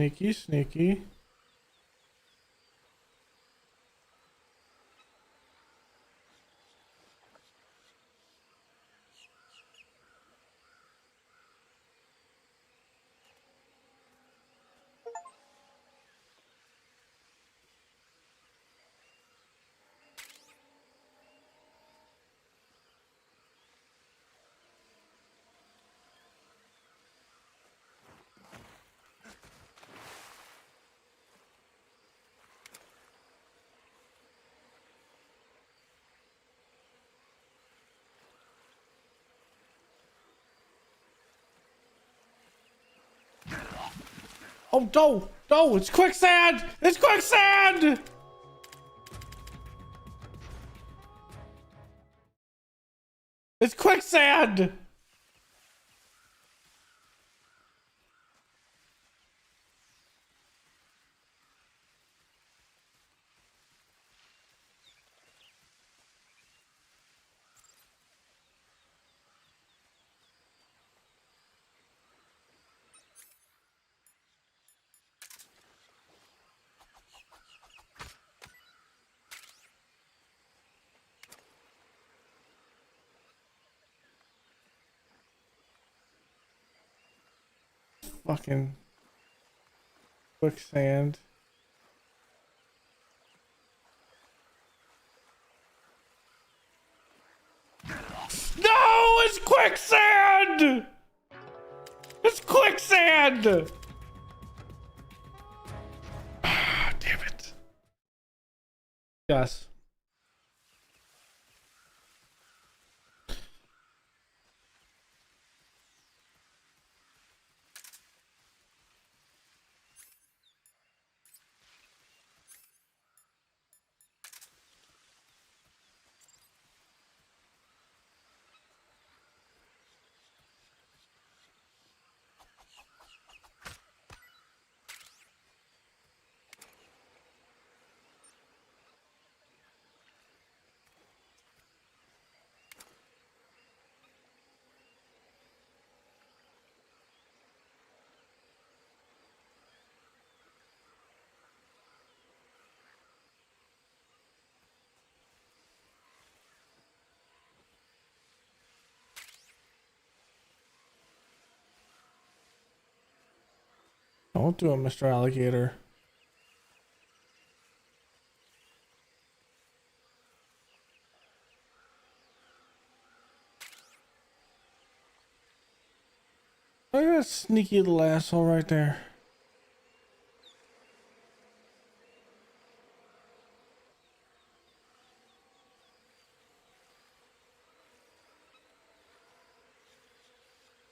Sneaky, sneaky. Oh, no! No! It's quicksand! It's quicksand! It's quicksand! fucking quicksand. No, it's quicksand! It's quicksand! Ah, damn it. Yes. Don't do it, Mr. Alligator. Look at that sneaky little asshole right there.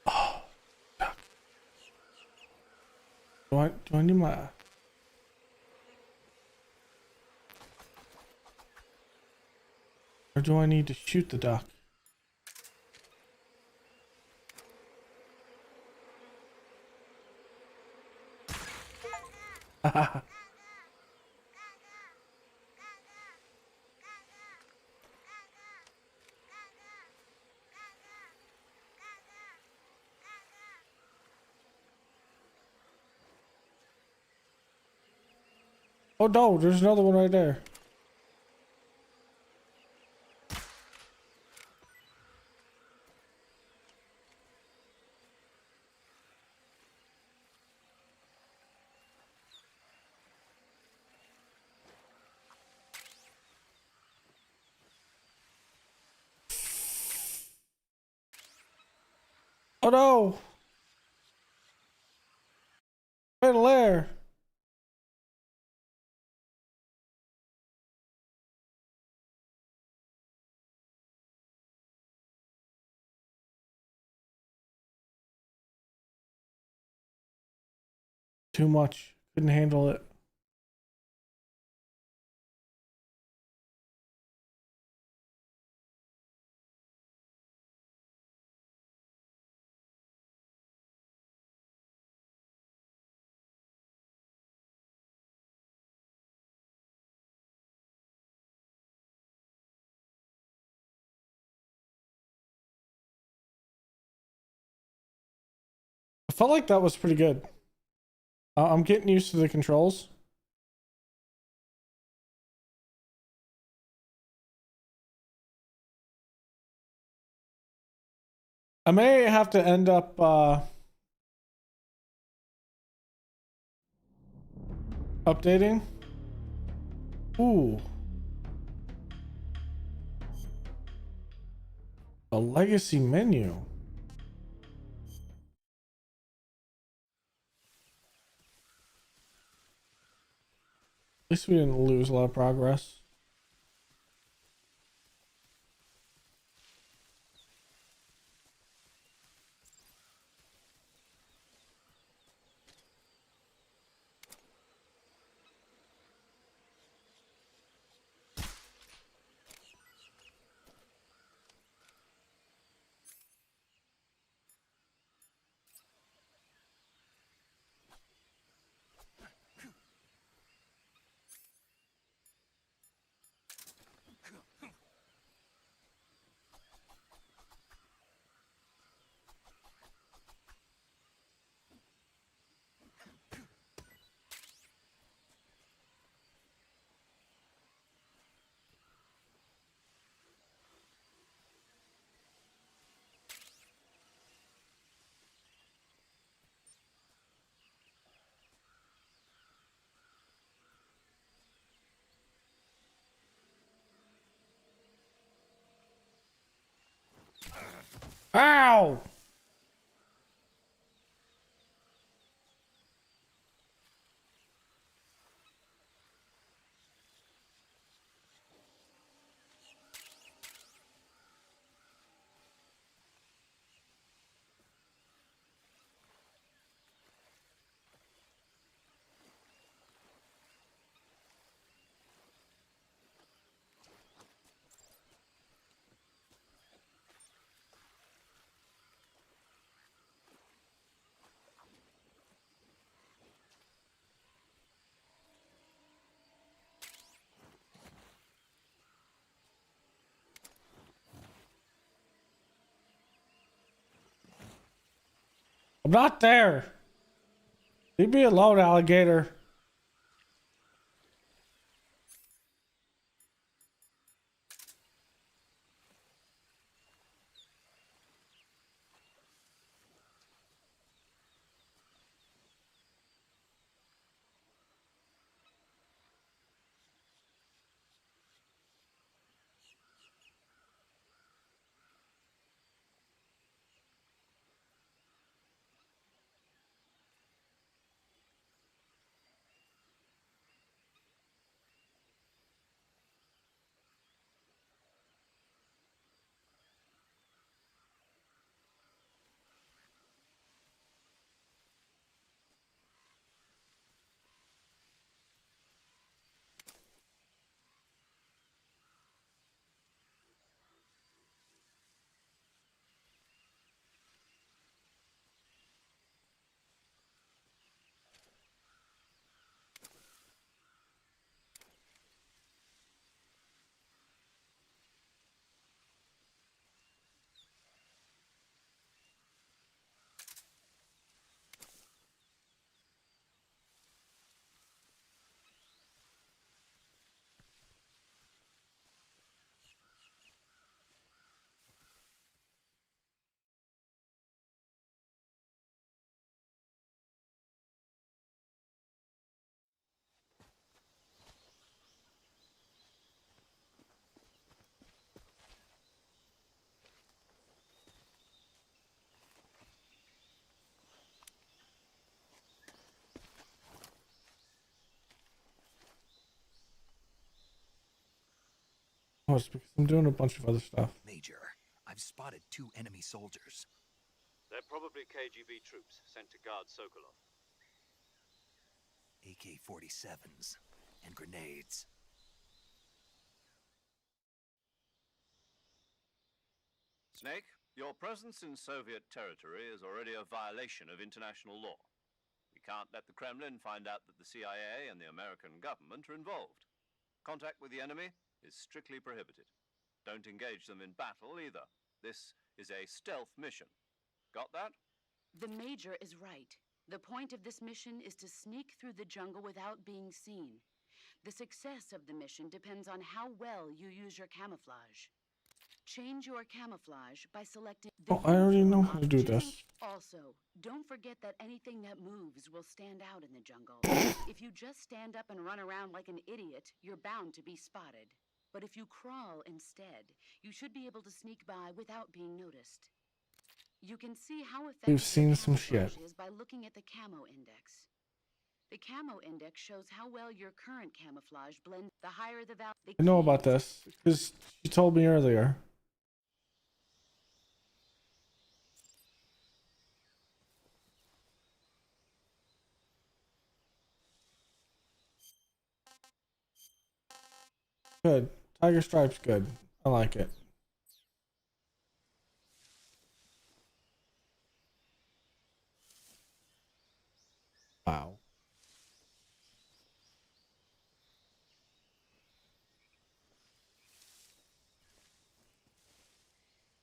Oh, fuck. Do I need my... Or do I need to shoot the duck? Oh no, there's another one right there. Oh no! Right there. Too much. Couldn't handle it. I felt like that was pretty good. I'm getting used to the controls. I may have to end up updating. Ooh. A legacy menu. At least we didn't lose a lot of progress. Ow! I'm not there. Leave me alone, alligator. Oh, it's because I'm doing a bunch of other stuff. Major, I've spotted 2 enemy soldiers. They're probably KGB troops sent to guard Sokolov. AK-47s and grenades. Snake, your presence in Soviet territory is already a violation of international law. We can't let the Kremlin find out that the CIA and the American government are involved. Contact with the enemy is strictly prohibited. Don't engage them in battle either. This is a stealth mission. Got that? The Major is right. The point of this mission is to sneak through the jungle without being seen. The success of the mission depends on how well you use your camouflage. Change your camouflage by selecting the Oh, I already know uniform how to do option. this. Also, don't forget that anything that moves will stand out in the jungle. If you just stand up and run around like an idiot, you're bound to be spotted. But if you crawl instead, you should be able to sneak by without being noticed. You can see how effective We've seen your some shit. camouflage is by looking at the camo index. The camo index shows how well your current camouflage blends. The higher the value. I know about this because you told me earlier. Good. Tiger Stripe's good. I like it. Wow.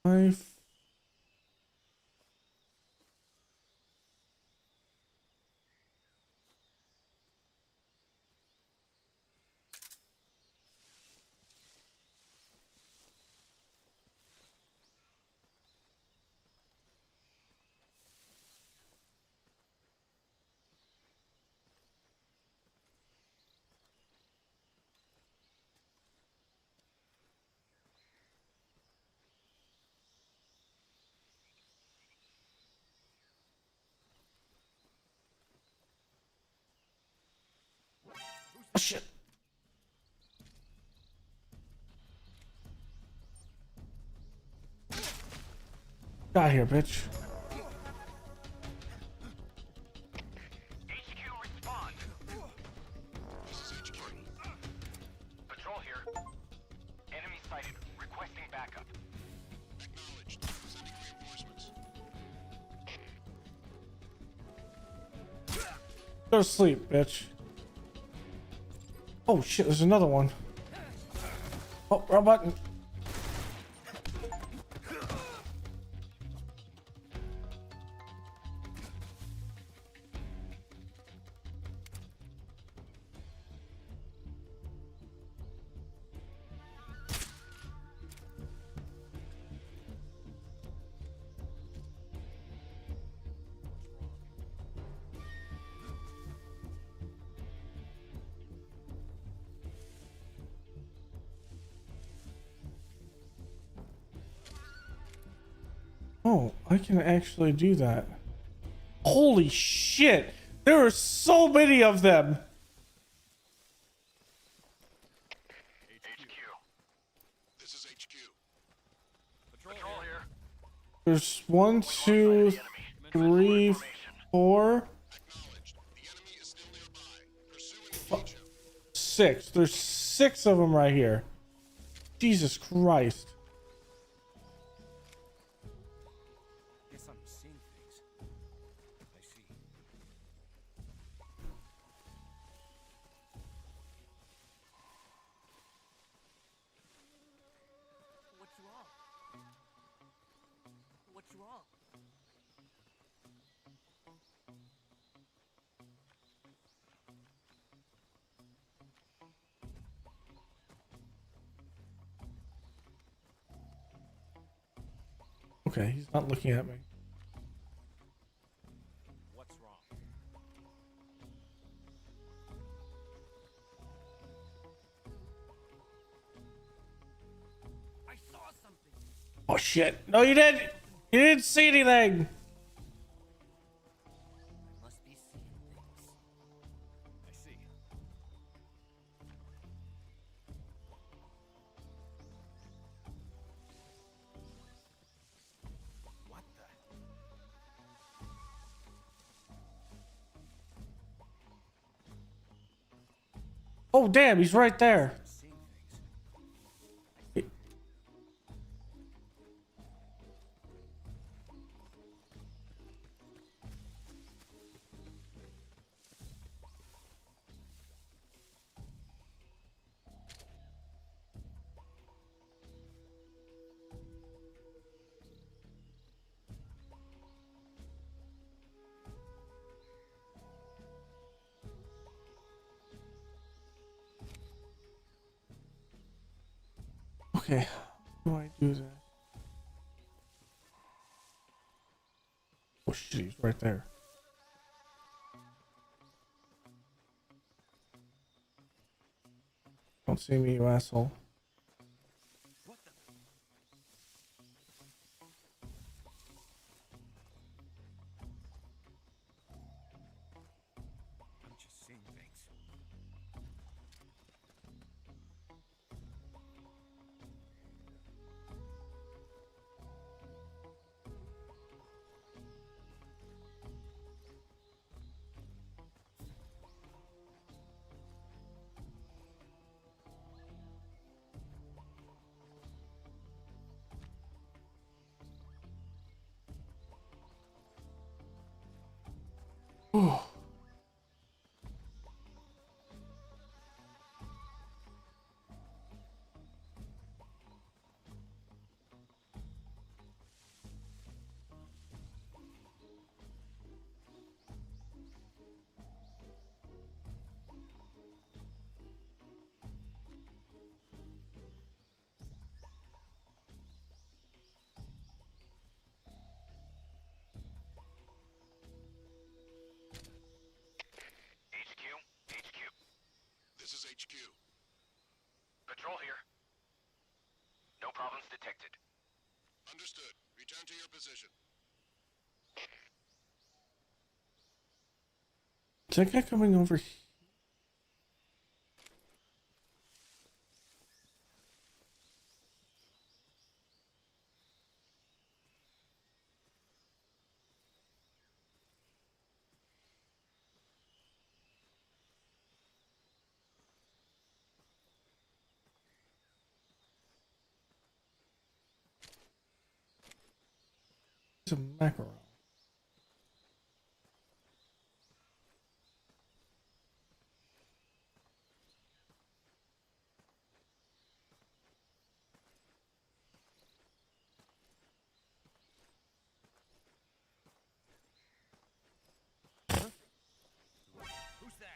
Knife. Oh shit. Got here, bitch. HQ respond. This is HQ. Patrol here. Enemy sighted. Requesting backup. Acknowledged. Sending reinforcements. Go to sleep, bitch. Oh shit, there's another one. Oh, wrong button. Oh, I can actually do that. Holy shit! There are so many of them! HQ. This is HQ. Patrol here. There's 1, 2, 3, 4, Acknowledged. The enemy is still nearby. Pursuing each. 6. There's 6 of them right here. Jesus Christ. Guess I'm seeing things. I see. What's wrong? What's wrong? Okay, he's not looking at me. What's wrong? I saw something. Oh shit. No, you didn't! You didn't see anything! I must be seeing things. I see. What the? Oh damn, he's right there. Seeing things. Okay, how do I do that? Oh shit, he's right there. Don't see me, you asshole. What the? I'm just seeing things. HQ. HQ. This is HQ. Patrol here. No problems detected. Understood. Return to your position. Is that guy coming over here? Some macaroni. Who's that?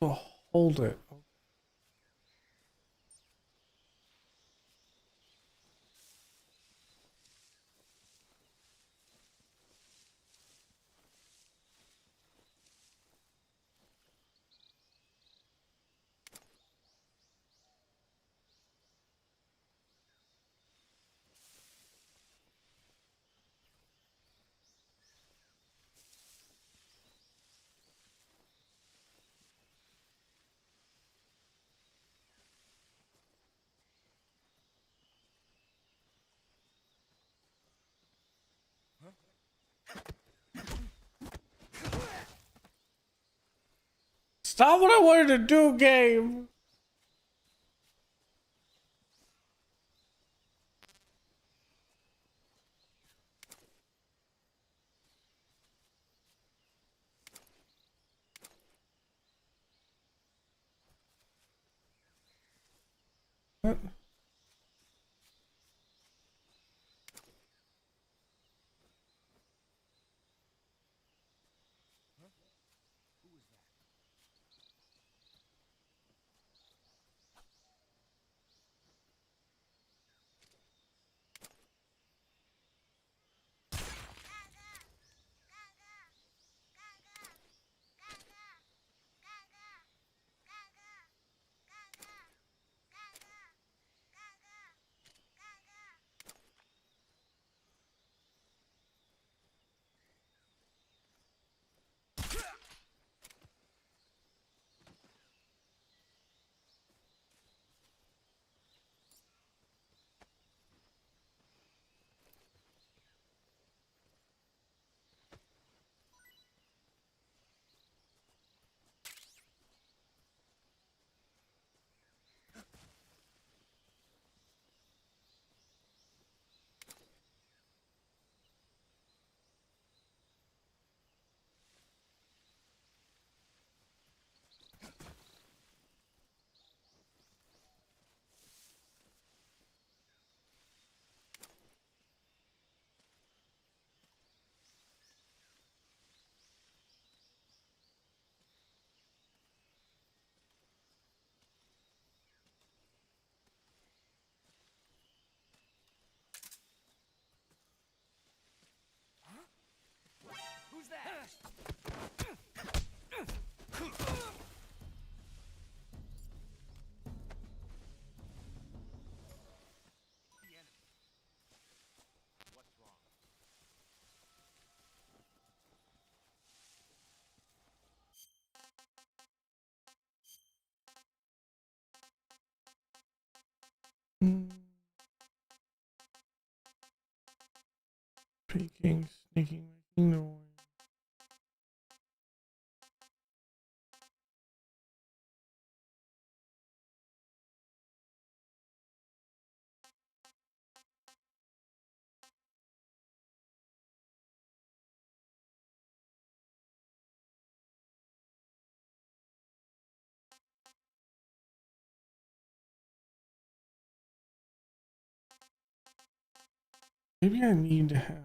Oh, hold it. Stop what I wanted to do, game. What? Who's that? The enemy. What's wrong? Peeking, sneaking, making noise. Maybe I need to have.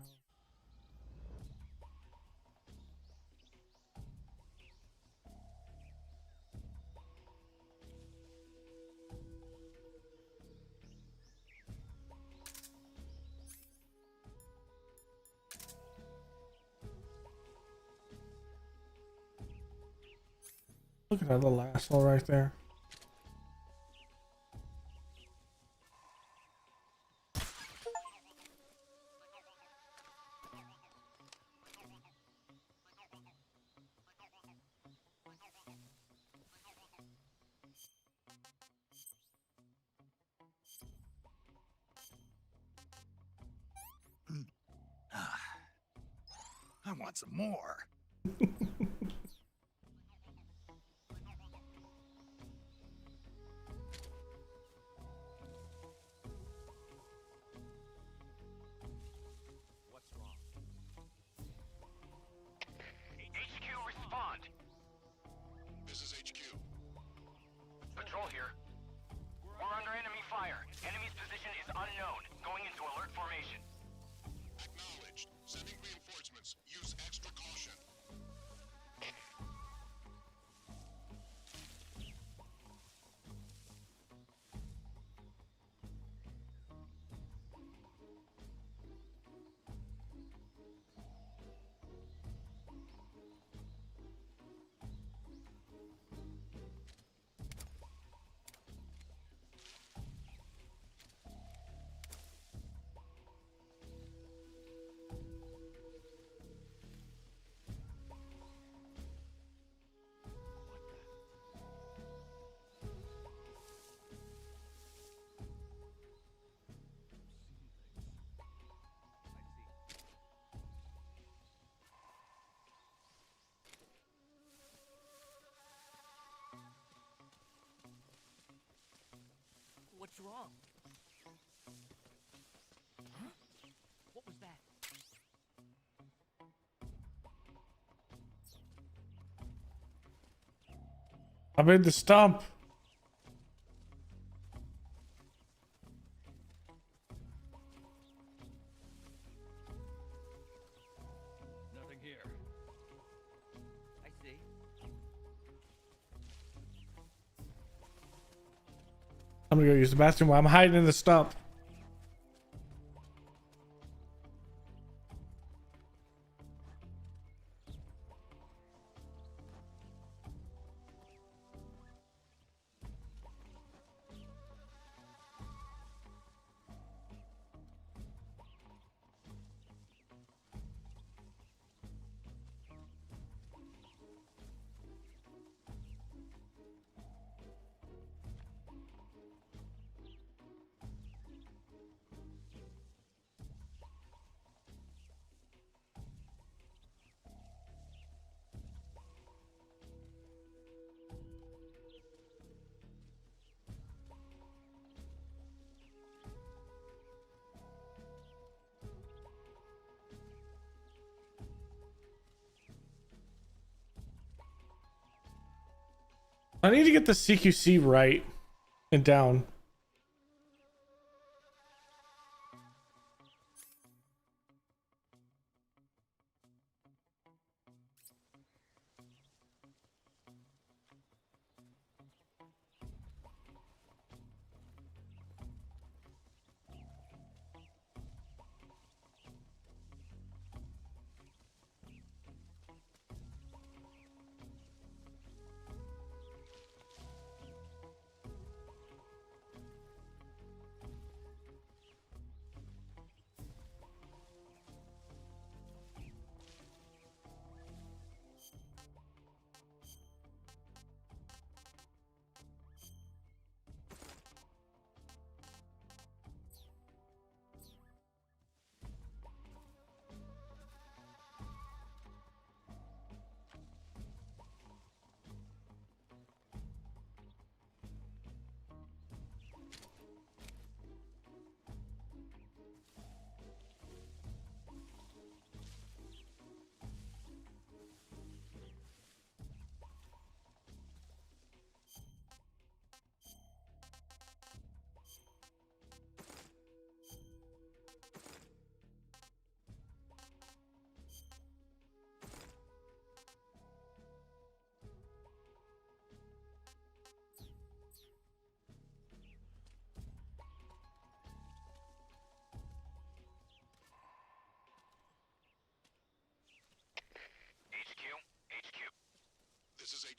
Look at that little asshole right there. I want some more. What's wrong? HQ, respond. This is HQ. Patrol here. We're under enemy fire. Enemy's position is unknown. Going into alert formation. Acknowledged. Sending reinforcements. Use extra caution. What's wrong? Huh? What was that? I made the stump. Nothing here. I see. I'm gonna go use the bathroom while I'm hiding in the stump. I need to get the CQC right and down.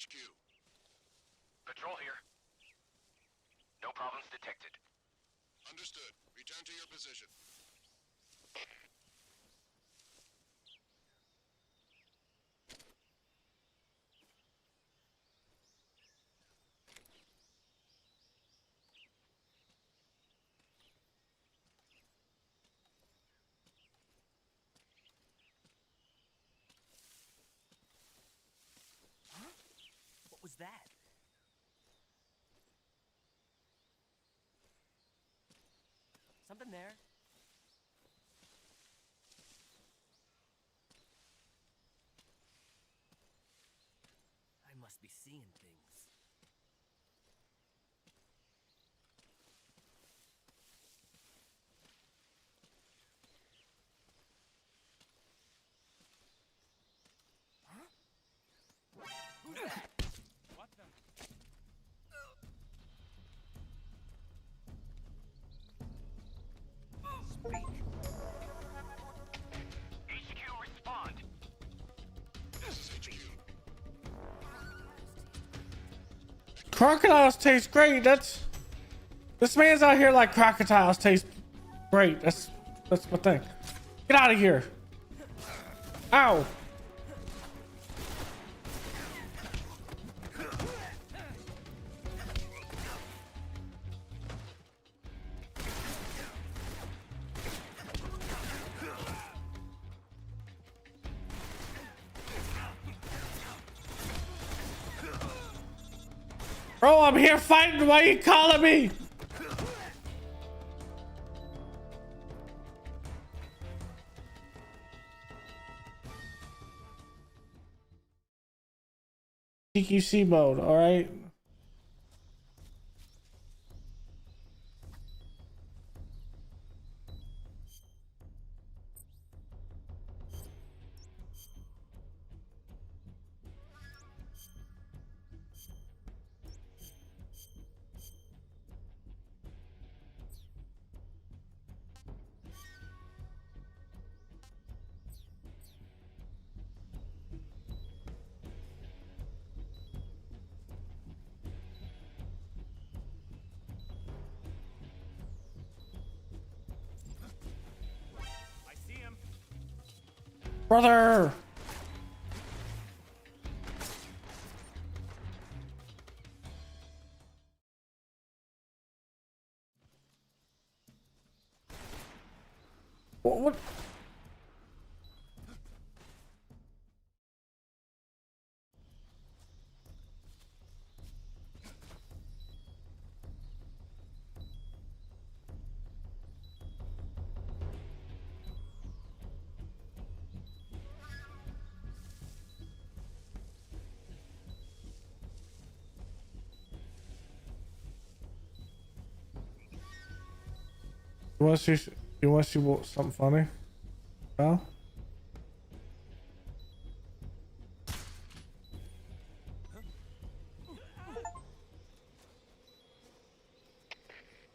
HQ. Patrol here. No problems detected. Understood. Return to your position. What was that? Something there. I must be seeing things. Who's that? What the? Speak. HQ, respond. This is HQ. Crocodiles taste great. This man's out here like crocodiles taste great. That's my thing. Get out of here. Ow. Bro, I'm here fighting. Why you calling me? TQC mode, all right. I see him. Brother. What? You want to see? You want to see something funny? Well.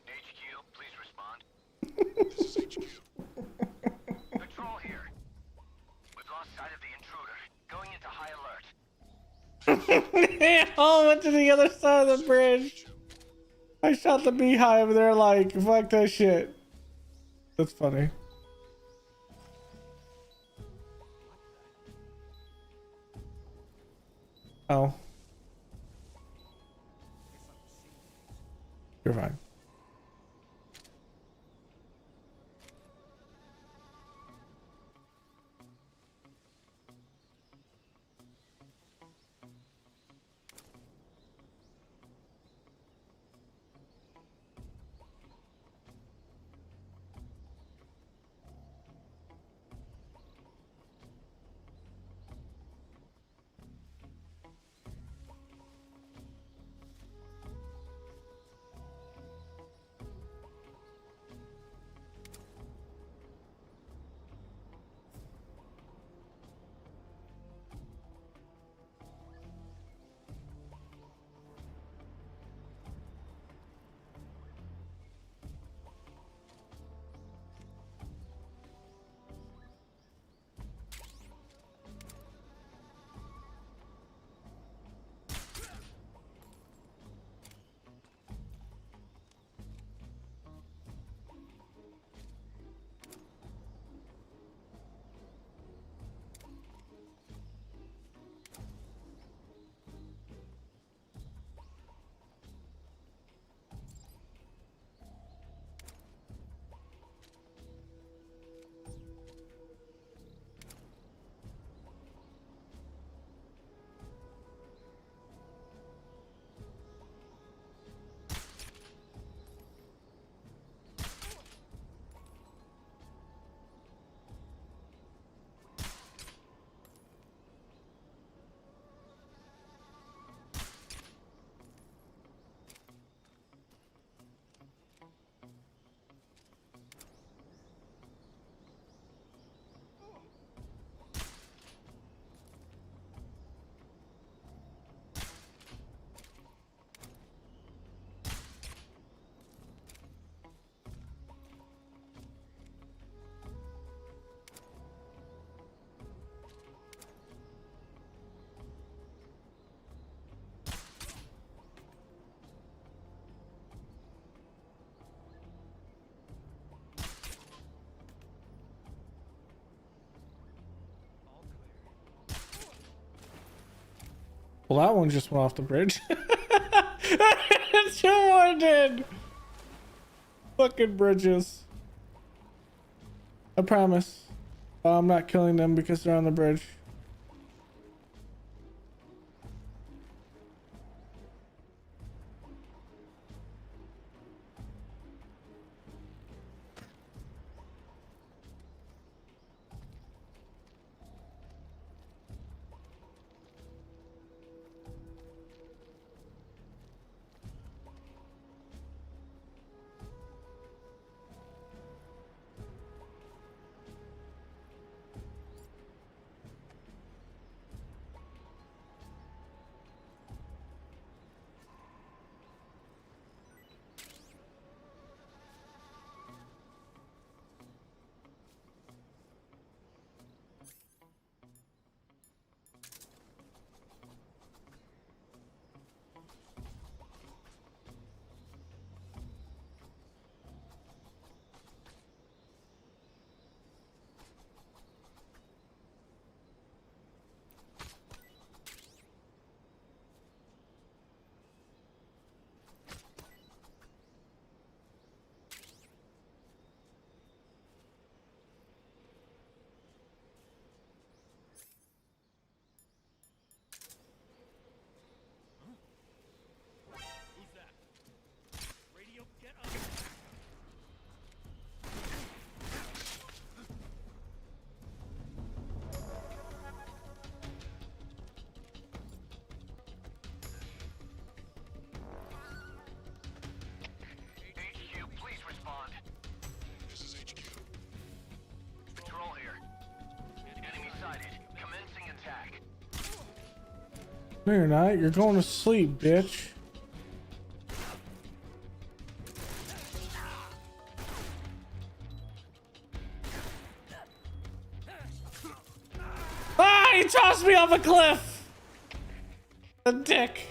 HQ, please respond. This is HQ. Patrol here. We've lost sight of the intruder. Going into high alert. Oh, went to the other side of the bridge. I shot the beehive. They're like, fuck that shit. That's funny. Oh. You're fine. Well, that one just went off the bridge. Two more did. Fucking bridges. I promise. I'm not killing them because they're on the bridge. Who's that? Radio, get up! HQ, please respond. This is HQ. Patrol here. Enemy sighted. Commencing attack. No, you're not. You're going to sleep, bitch. Ah, he tossed me off a cliff. The dick.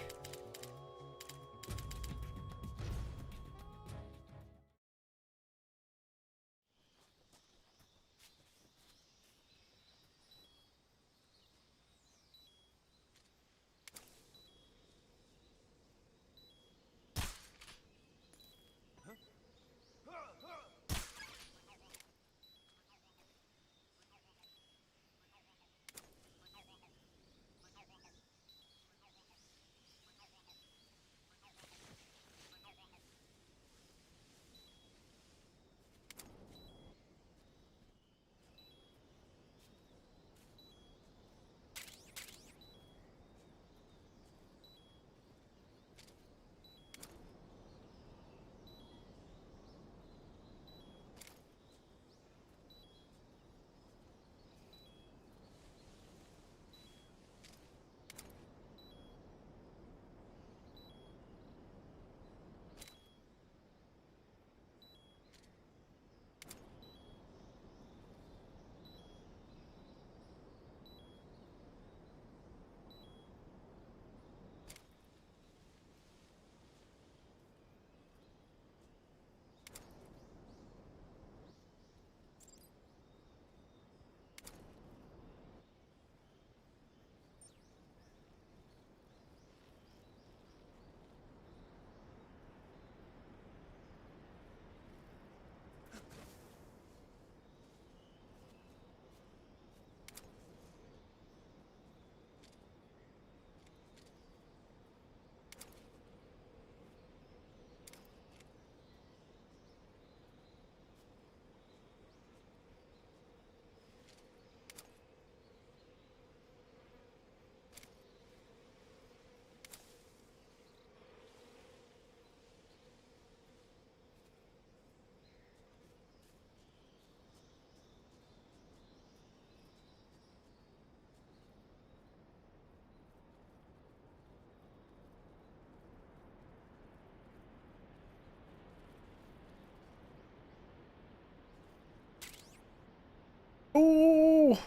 Ooh.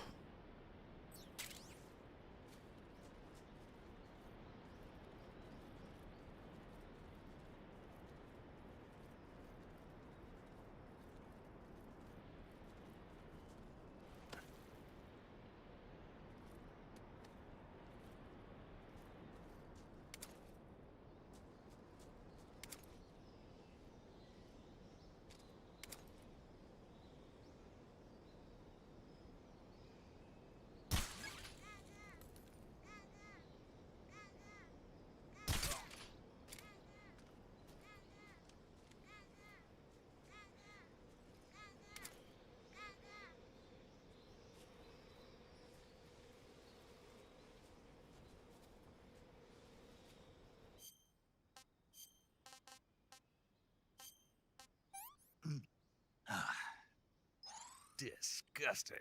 disgusting.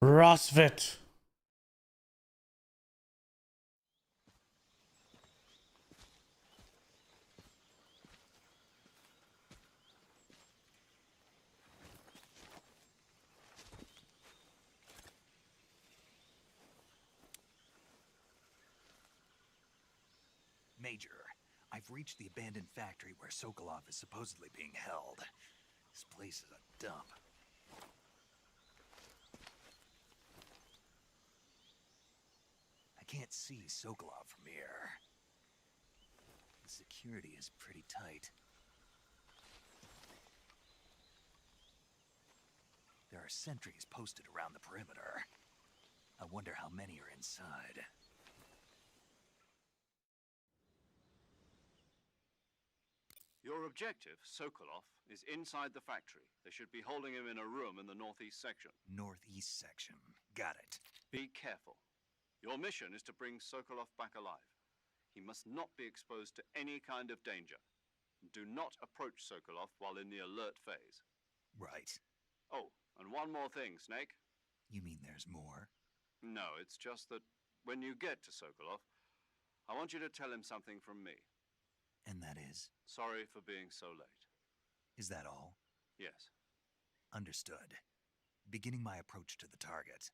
Rosvit. Major, I've reached the abandoned factory where Sokolov is supposedly being held. This place is a dump. I can't see Sokolov from here. The security is pretty tight. There are sentries posted around the perimeter. I wonder how many are inside. Your objective, Sokolov, is inside the factory. They should be holding him in a room in the northeast section. Northeast section. Got it. Be careful. Your mission is to bring Sokolov back alive. He must not be exposed to any kind of danger. Do not approach Sokolov while in the alert phase. Right. Oh, and one more thing, Snake. You mean there's more? No, it's just that when you get to Sokolov, I want you to tell him something from me. And that is? Sorry for being so late. Is that all? Yes. Understood. Beginning my approach to the target.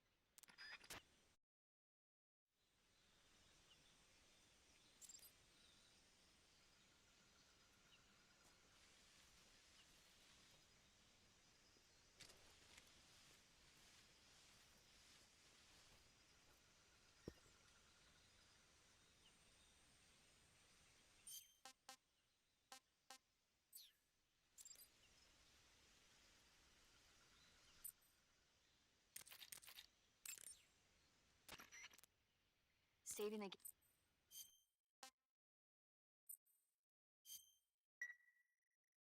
Saving the...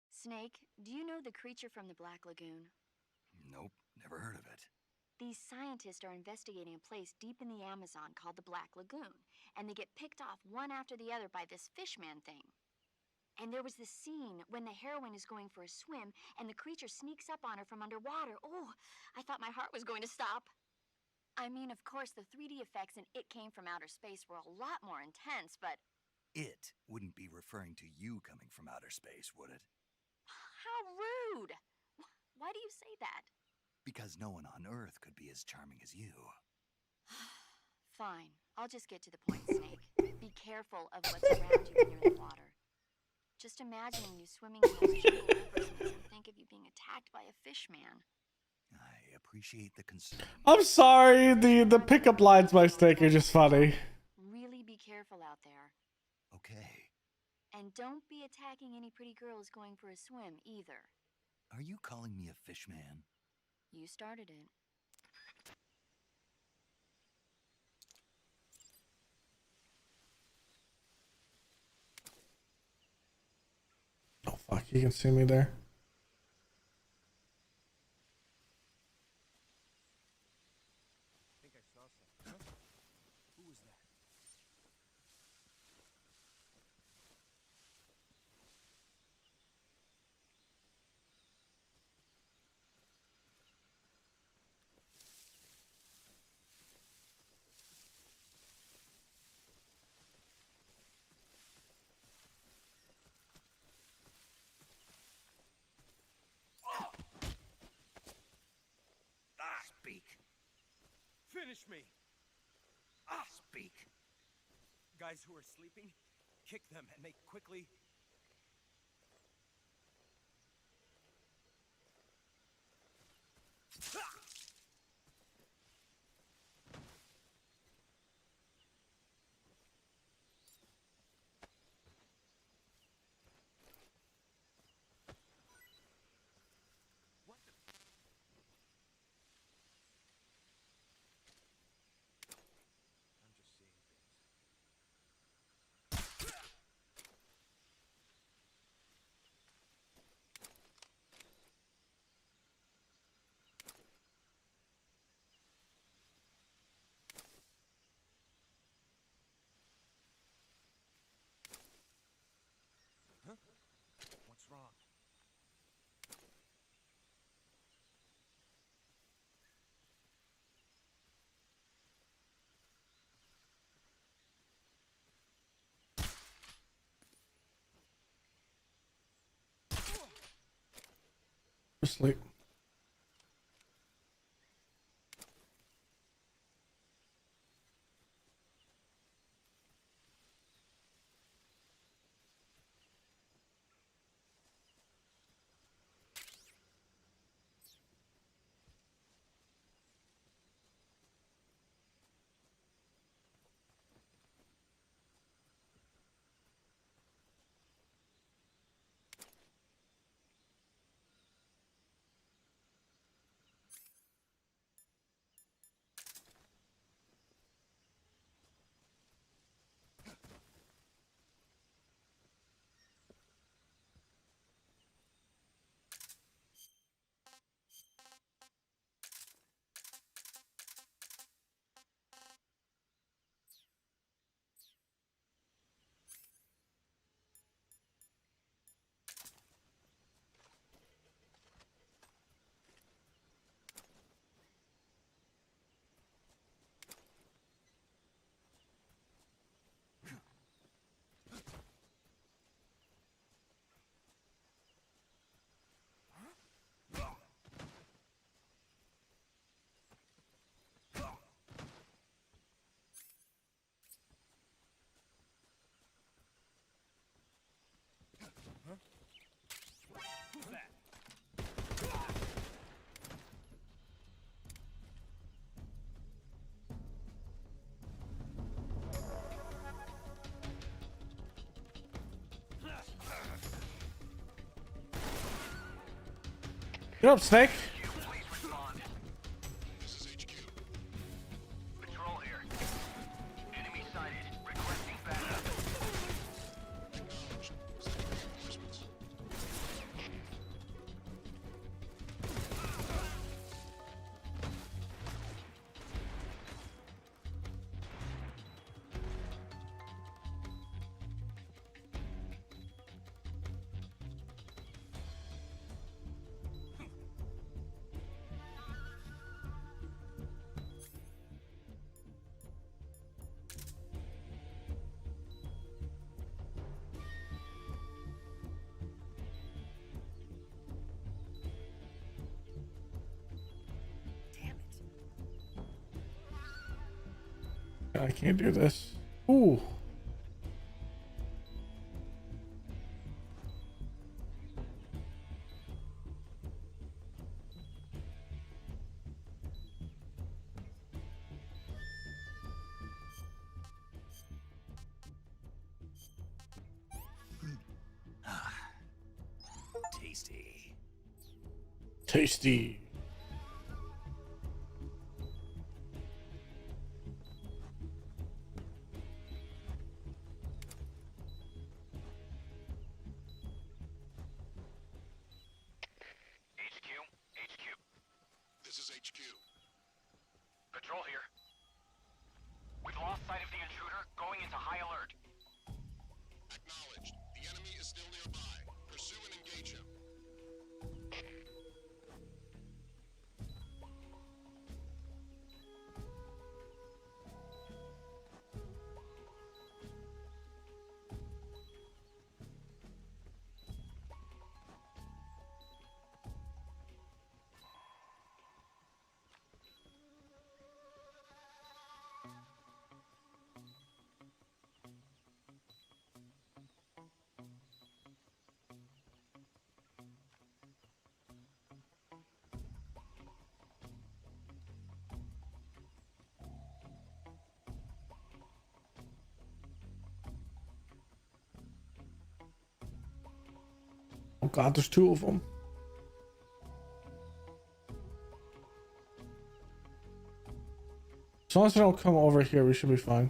Snake, do you know the creature from the Black Lagoon? Nope, never heard of it. These scientists are investigating a place deep in the Amazon called the Black Lagoon, and they get picked off one after the other by this fishman thing. And there was this scene when the heroine is going for a swim, and the creature sneaks up on her from underwater. Oh, I thought my heart was going to stop. I mean, of course, the 3D effects in It Came from Outer Space were a lot more intense, but... It wouldn't be referring to you coming from outer space, would it? How rude! Why do you say that? Because no one on Earth could be as charming as you. Fine. I'll just get to the point, Snake. Be careful of what's around you when you're in the water. Just imagining you swimming in those jungle rivers makes me think of you being attacked by a fish man. I appreciate the concern. I'm sorry, the pickup lines by Snake are just funny. Really be careful out there. Okay. And don't be attacking any pretty girls going for a swim, either. Are you calling me a fish man? You started it. Oh fuck, you can see me there. I think I saw something. Huh? Who was that? Speak. Finish me! Speak. Guys who are sleeping, kick them and make quickly. asleep. Who's that? Get up, Snake. Please respond. This is HQ. Patrol here. Enemy sighted. Requesting backup. Acknowledged. Sending reinforcements. I can't do this. Ooh. Tasty. Tasty. HQ. This is HQ. Patrol here. We've lost sight of the intruder. Going into high alert. Acknowledged. The enemy is still nearby. Pursue and engage him. Oh God, there's two of them. As long as they don't come over here, we should be fine.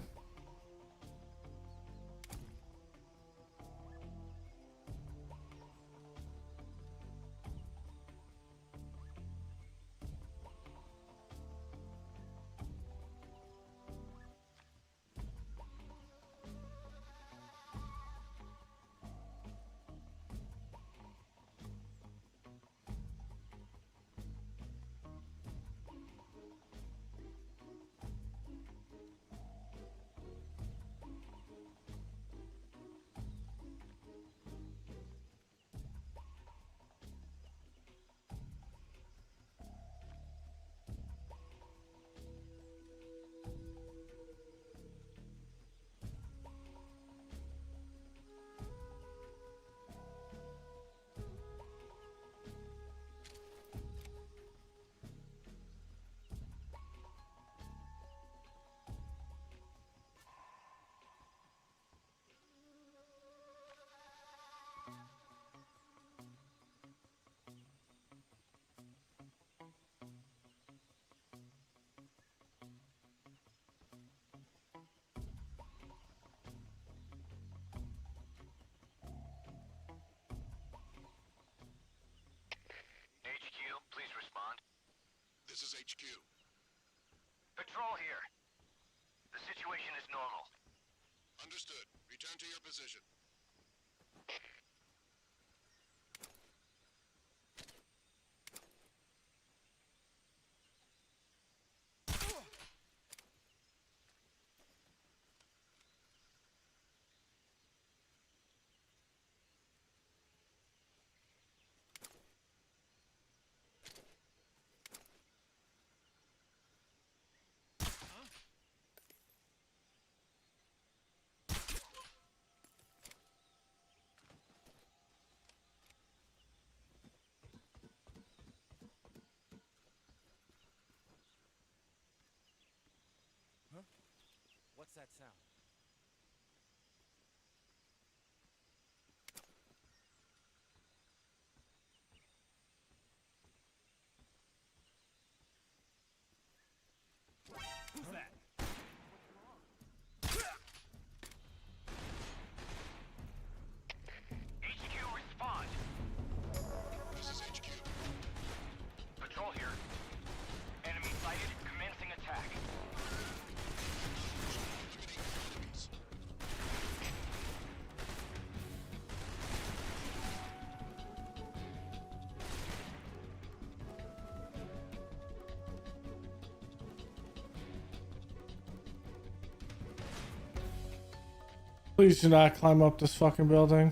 This is HQ. Patrol here. The situation is normal. Understood. Return to your position. Huh? What's that sound? Who's that? HQ, respond. This is HQ. Patrol here. Enemy sighted. Commencing attack. Eliminating enemies. Please do not climb up this fucking building.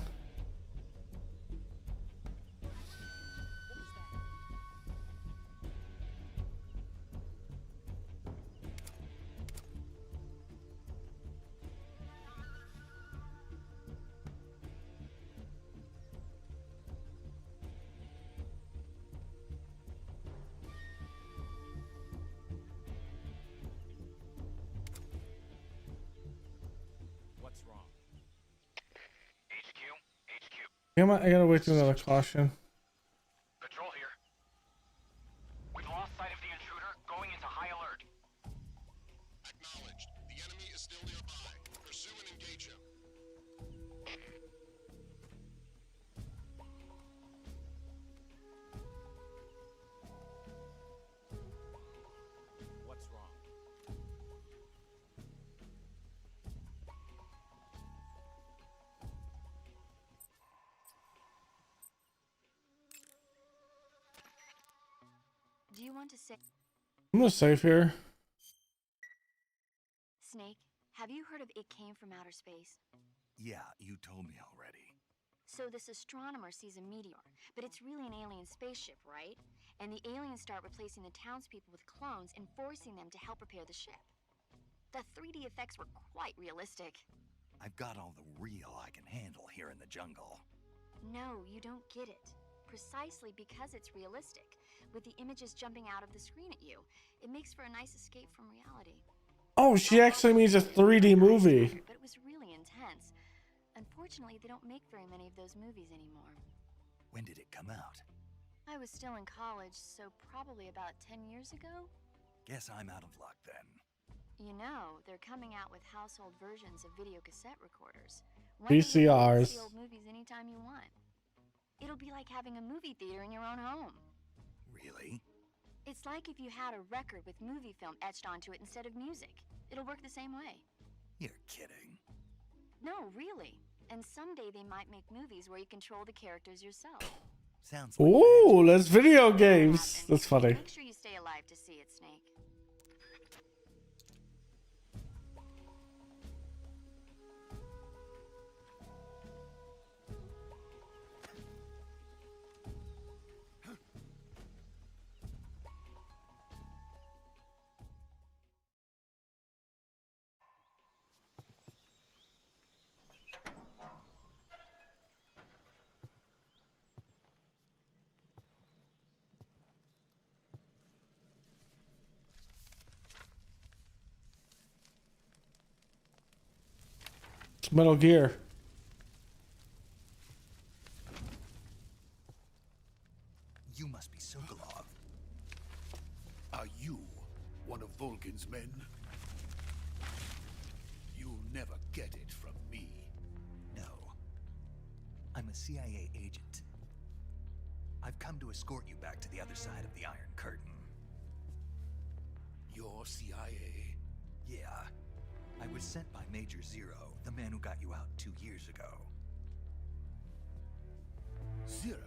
What's wrong? HQ. Damn it, I gotta wait through another caution. Patrol here. We've lost sight of the intruder. Going into high alert. Acknowledged. The enemy is still nearby. Pursue and engage him. What's wrong? Do you want to say, I'm gonna save here. Snake, have you heard of It Came from Outer Space? Yeah, you told me already. So this astronomer sees a meteor, but it's really an alien spaceship, right? And the aliens start replacing the townspeople with clones and forcing them to help repair the ship. The 3D effects were quite realistic. I've got all the real I can handle here in the jungle. No, you don't get it. Precisely because it's realistic, with the images jumping out of the screen at you, it makes for a nice escape from reality. Oh, she actually means a 3D movie. But it was really intense. Unfortunately, they don't make very many of those movies anymore. When did it come out? I was still in college, so probably about 10 years ago. Guess I'm out of luck then. You know, they're coming out with household versions of video cassette recorders. One that you can VCRs. see old movies anytime you want. It'll be like having a movie theater in your own home. Really? It's like if you had a record with movie film etched onto it instead of music. It'll work the same way. You're kidding. No, really. And someday they might make movies where you control the characters yourself. Sounds like Ooh, magic. that's video games. Happen. That's funny. Make sure you stay alive to see it, Snake. It's Metal Gear. You must be Sokolov. Are you one of Volgin's men? You'll never get it from me. No. I'm a CIA agent. I've come to escort you back to the other side of the Iron Curtain. Your CIA? Yeah. I was sent by Major Zero, the man who got you out 2 years ago. Zero?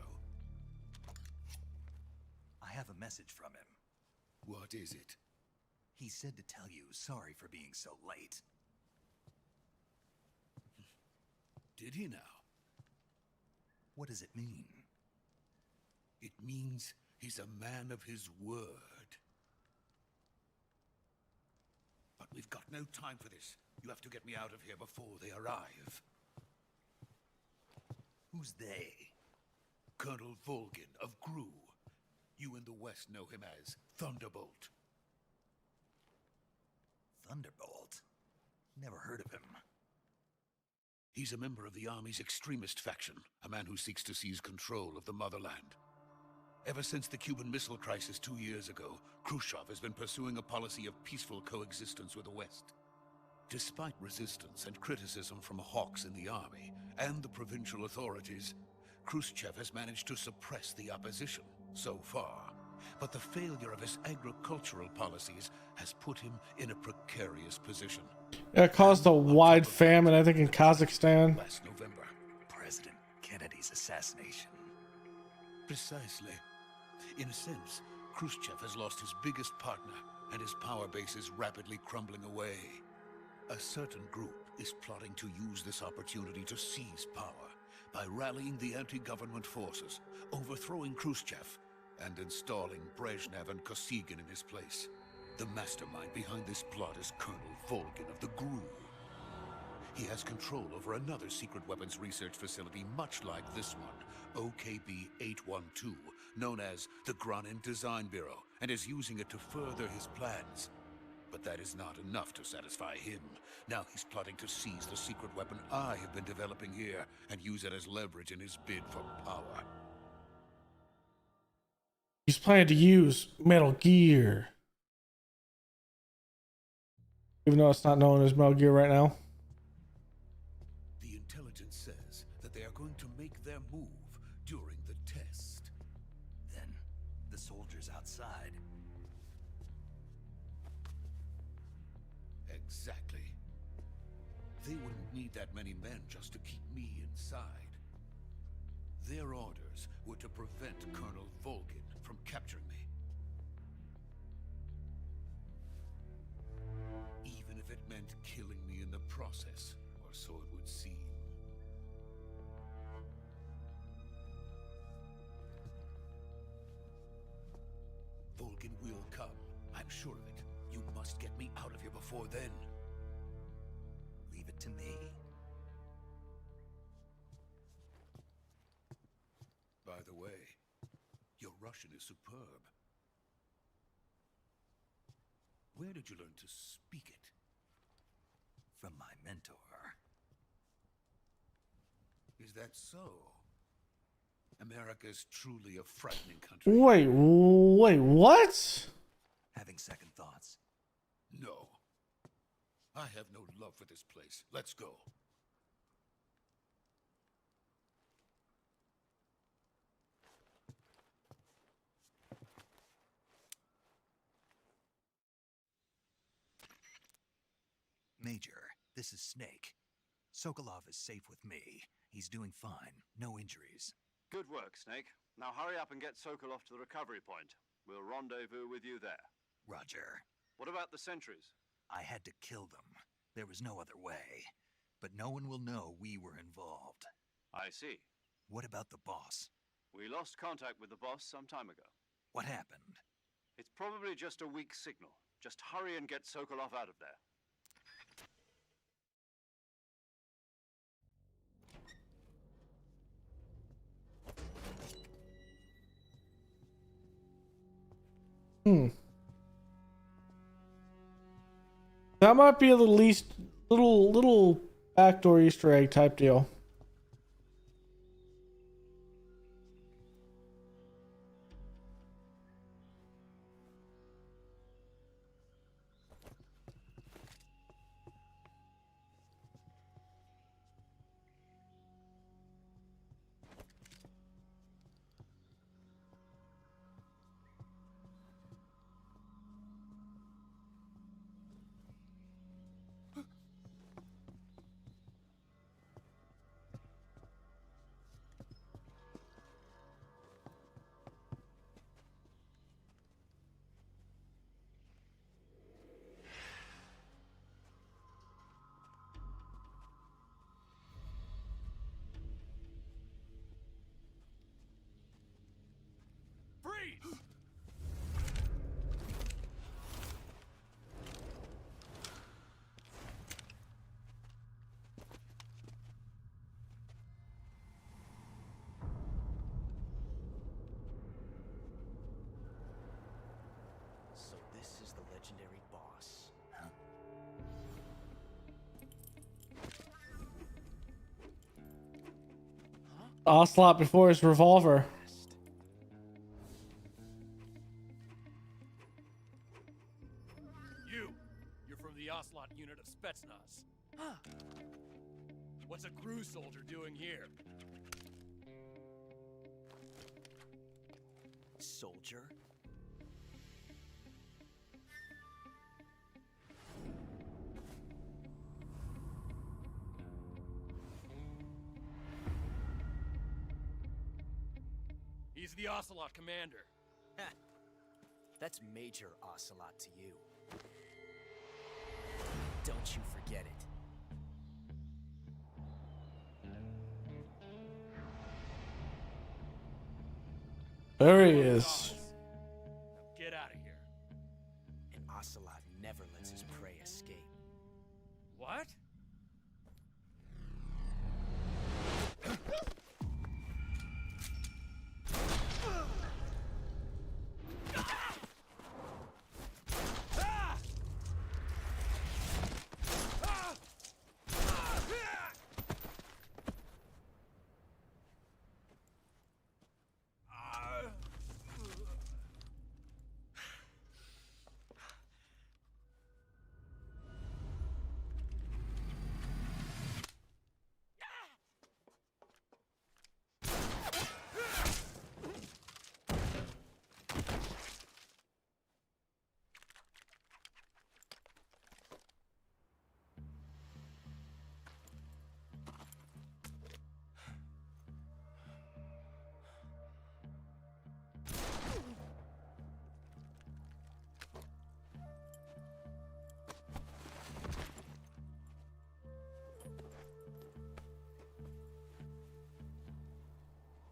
I have a message from him. What is it? He said to tell you sorry for being so late. Did he now? What does it mean? It means he's a man of his word. But we've got no time for this. You have to get me out of here before they arrive. Who's they? Colonel Volgin of Gru. You in the West know him as Thunderbolt. Thunderbolt? Never heard of him. He's a member of the Army's extremist faction, a man who seeks to seize control of the motherland. Ever since the Cuban Missile Crisis 2 years ago, Khrushchev has been pursuing a policy of peaceful coexistence with the West. Despite resistance and criticism from hawks in the army and the provincial authorities, Khrushchev has managed to suppress the opposition so far. But the failure of his agricultural policies has put him in a precarious position. It caused a wide famine, I think, in Kazakhstan. Last November. President Kennedy's assassination. Precisely. In a sense, Khrushchev has lost his biggest partner, and his power base is rapidly crumbling away. A certain group is plotting to use this opportunity to seize power by rallying the anti-government forces, overthrowing Khrushchev, and installing Brezhnev and Kosygin in his place. The mastermind behind this plot is Colonel Volgin of the GRU. He has control over another secret weapons research facility much like this one, OKB-812, known as the Granin Design Bureau, and is using it to further his plans. But that is not enough to satisfy him. Now he's plotting to seize the secret weapon I have been developing here and use it as leverage in his bid for power. He's planning to use Metal Gear. Even though it's not known as Metal Gear right now. The intelligence says that they are going to make their move during the test. Then, the soldiers outside. Exactly. They wouldn't need that many men just to keep me inside. Their orders were to prevent Colonel Volgin from capturing me. Even if it meant killing me in the process, or so it would seem. Volgin will come. I'm sure of it. You must get me out of here before then. Leave it to me. By the way, your Russian is superb. Where did you learn to speak it? From my mentor. Is that so? America is truly a frightening country. Wait, what? Having second thoughts. No. I have no love for this place. Let's go. Major, this is Snake. Sokolov is safe with me. He's doing fine. No injuries. Good work, Snake. Now hurry up and get Sokolov to the recovery point. We'll rendezvous with you there. Roger. What about the sentries? I had to kill them. There was no other way. But no one will know we were involved. I see. What about the boss? We lost contact with the boss some time ago. What happened? It's probably just a weak signal. Just hurry and get Sokolov out of there. That might be a little backdoor Easter egg type deal. Ocelot before his revolver. You're from the Ocelot unit of Spetsnaz. Huh. What's a GRU soldier doing here? Soldier? He's the Ocelot commander. That's Major Ocelot to you. Don't you forget it. There he is. Now get out of here. And Ocelot never lets his prey escape. What?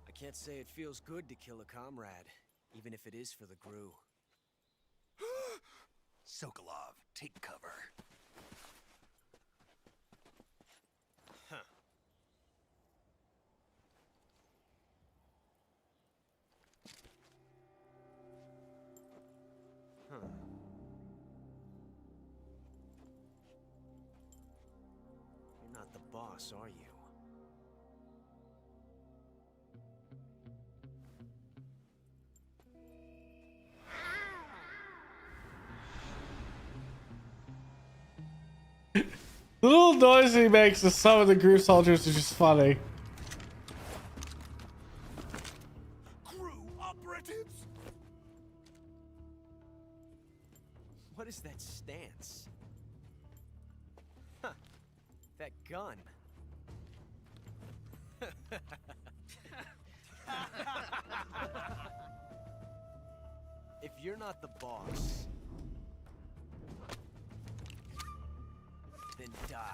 I can't say it feels good to kill a comrade, even if it is for the GRU. Sokolov, take cover. Huh. Huh. You're not the boss, are you? The little noise he makes to some of the GRU soldiers is just funny. GRU operatives? What is that stance? Huh. That gun. If you're not the boss, then die.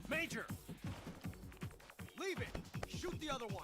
Major! Leave it! Shoot the other one!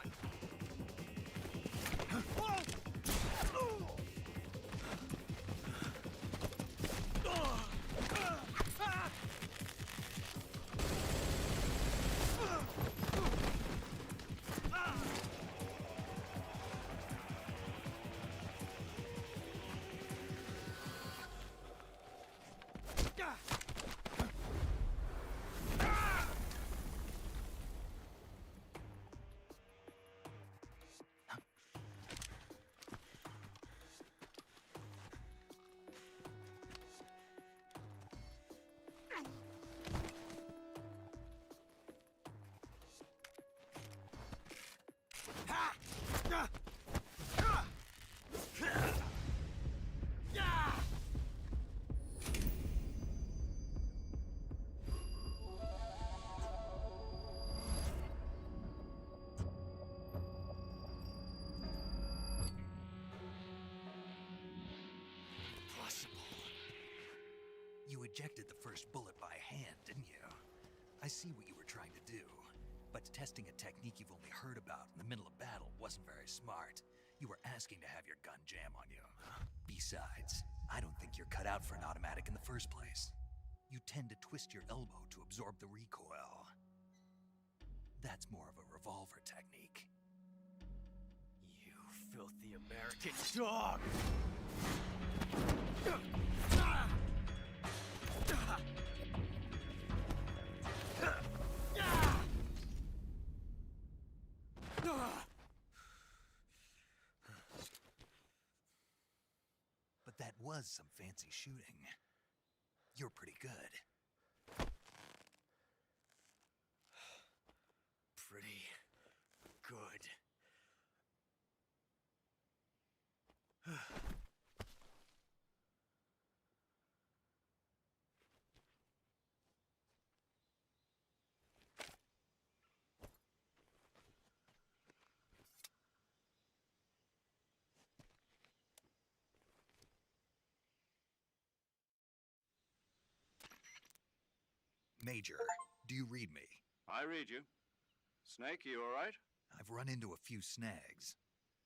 You ejected the first bullet by hand, didn't you? I see what you were trying to do. But testing a technique you've only heard about in the middle of battle wasn't very smart. You were asking to have your gun jam on you. Besides, I don't think you're cut out for an automatic in the first place. You tend to twist your elbow to absorb the recoil. That's more of a revolver technique. You filthy American dog! But that was some fancy shooting. You're pretty good. Pretty good. Major, do you read me? I read you. Snake, you all right? I've run into a few snags.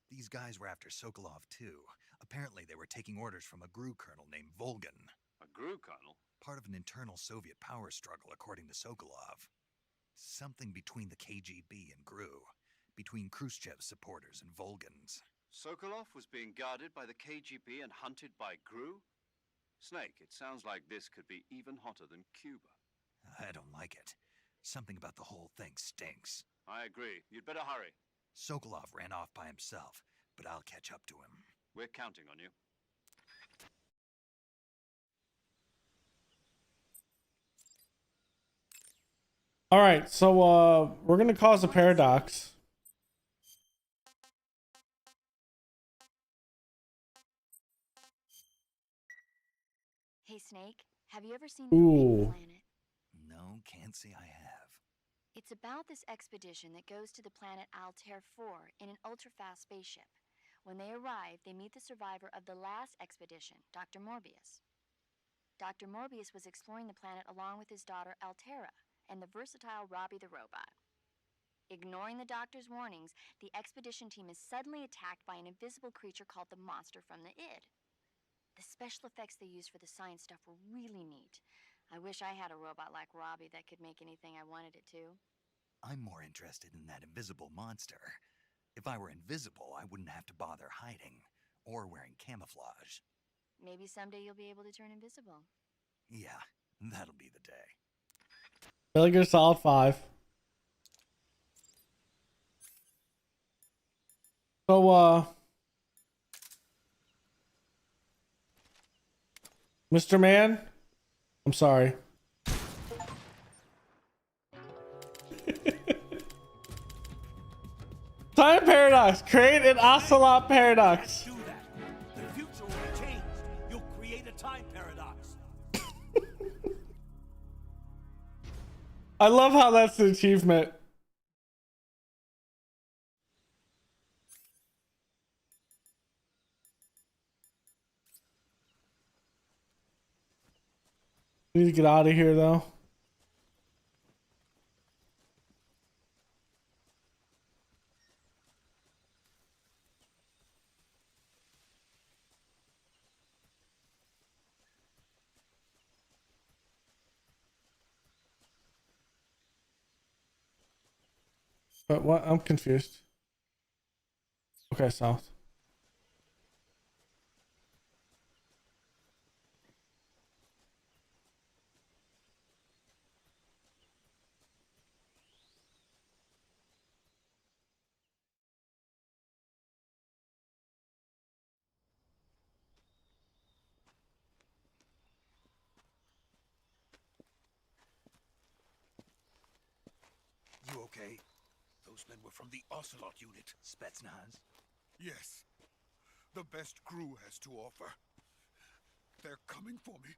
These guys were after Sokolov too. Apparently they were taking orders from a GRU colonel named Volgan. A GRU colonel? Part of an internal Soviet power struggle, according to Sokolov. Something between the KGB and GRU. Between Khrushchev's supporters and Volgan's. Sokolov was being guarded by the KGB and hunted by GRU? Snake, it sounds like this could be even hotter than Cuba. I don't like it. Something about the whole thing stinks. I agree. You'd better hurry. Sokolov ran off by himself, but I'll catch up to him. We're counting on you. All right, so we're gonna cause a paradox. Hey, Snake, have you ever seen the Ooh. planet? No, can't say I have. It's about this expedition that goes to the planet Altair 4 in an ultra-fast spaceship. When they arrive, they meet the survivor of the last expedition, Dr. Morbius. Dr. Morbius was exploring the planet along with his daughter Altera and the versatile Robbie the robot. Ignoring the doctor's warnings, the expedition team is suddenly attacked by an invisible creature called the Monster from the Id. The special effects they used for the science stuff were really neat. I wish I had a robot like Robbie that could make anything I wanted it to. I'm more interested in that invisible monster. If I were invisible, I wouldn't have to bother hiding or wearing camouflage. Maybe someday you'll be able to turn invisible. Yeah, that'll be the day. Metal Gear Solid 5. So, Mr. Man, I'm sorry. Time paradox. Create an ocelot paradox. Do that. The future will be changed. You'll create a time paradox. I love how that's an achievement. Need to get out of here though. But what? I'm confused. Okay, south. You okay? Those men were from the Ocelot unit. Spetsnaz? Yes. The best GRU has to offer. They're coming for me.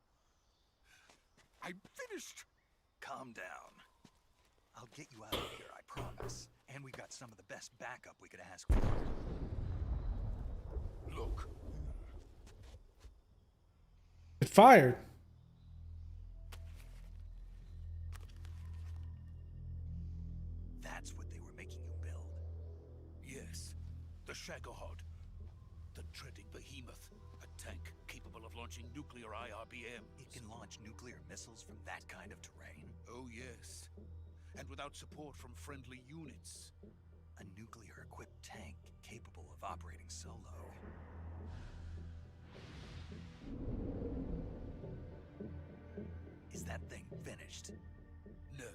I'm finished. Calm down. I'll get you out of here, I promise. And we've got some of the best backup we could ask for. Look. It fired. That's what they were making you build. Yes. The Shagohod. The treading behemoth. A tank capable of launching nuclear IRBM. It can launch nuclear missiles from that kind of terrain? Oh, yes. And without support from friendly units. A nuclear-equipped tank capable of operating solo. Is that thing finished? No,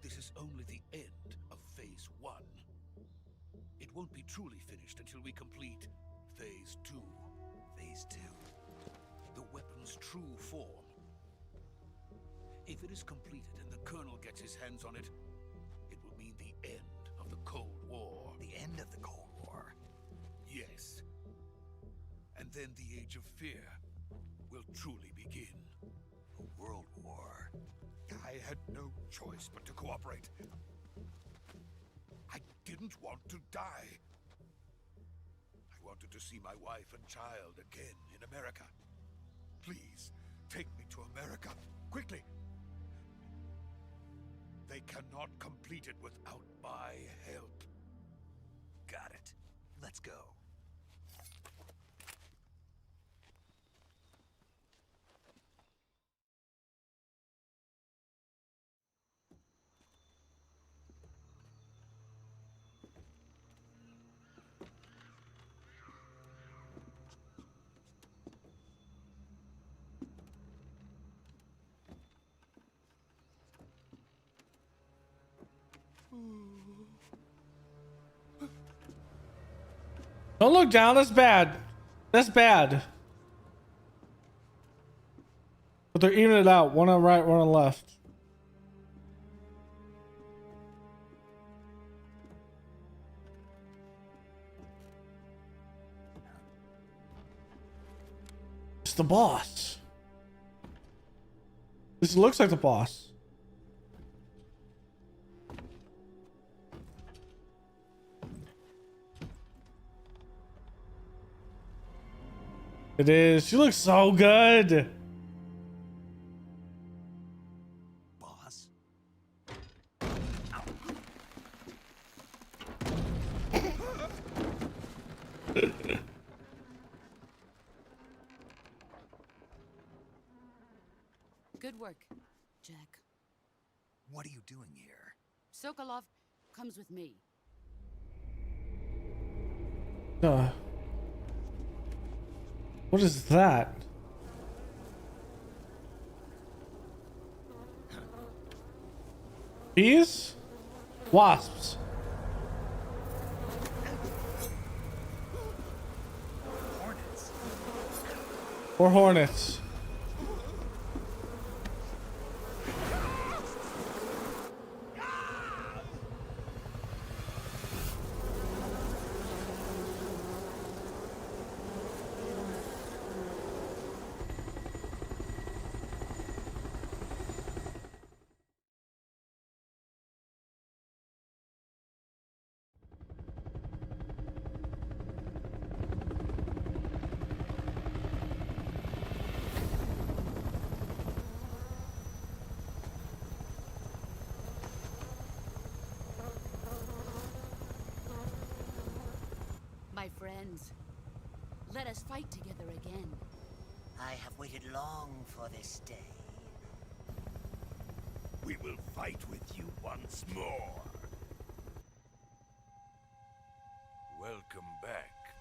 this is only the end of Phase 1. It won't be truly finished until we complete Phase 2. Phase 2? The weapon's true form. If it is completed and the Colonel gets his hands on it, it will mean the end of the Cold War. The end of the Cold War? Yes. And then the Age of Fear will truly begin. A world war? I had no choice but to cooperate. I didn't want to die. I wanted to see my wife and child again in America. Please, take me to America, quickly. They cannot complete it without my help. Got it. Let's go. Don't look down. That's bad. That's bad. But they're evening it out. One on the right, one on the left. It's the boss. This looks like the boss. It is. She looks so good. Boss? Good work, Jack. What are you doing here? Sokolov comes with me. What is that? Bees? Wasps. Hornets. Or hornets. My friends, let us fight together again. I have waited long for this day. We will fight with you once more. Welcome back,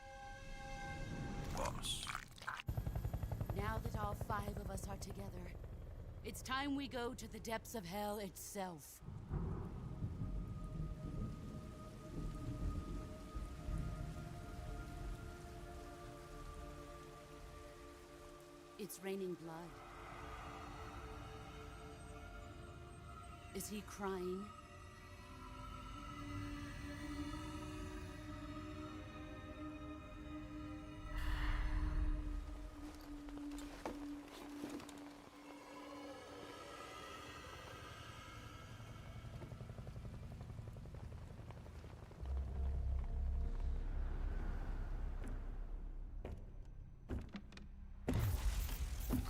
boss. Now that all 5 of us are together, it's time we go to the depths of hell itself. It's raining blood. Is he crying?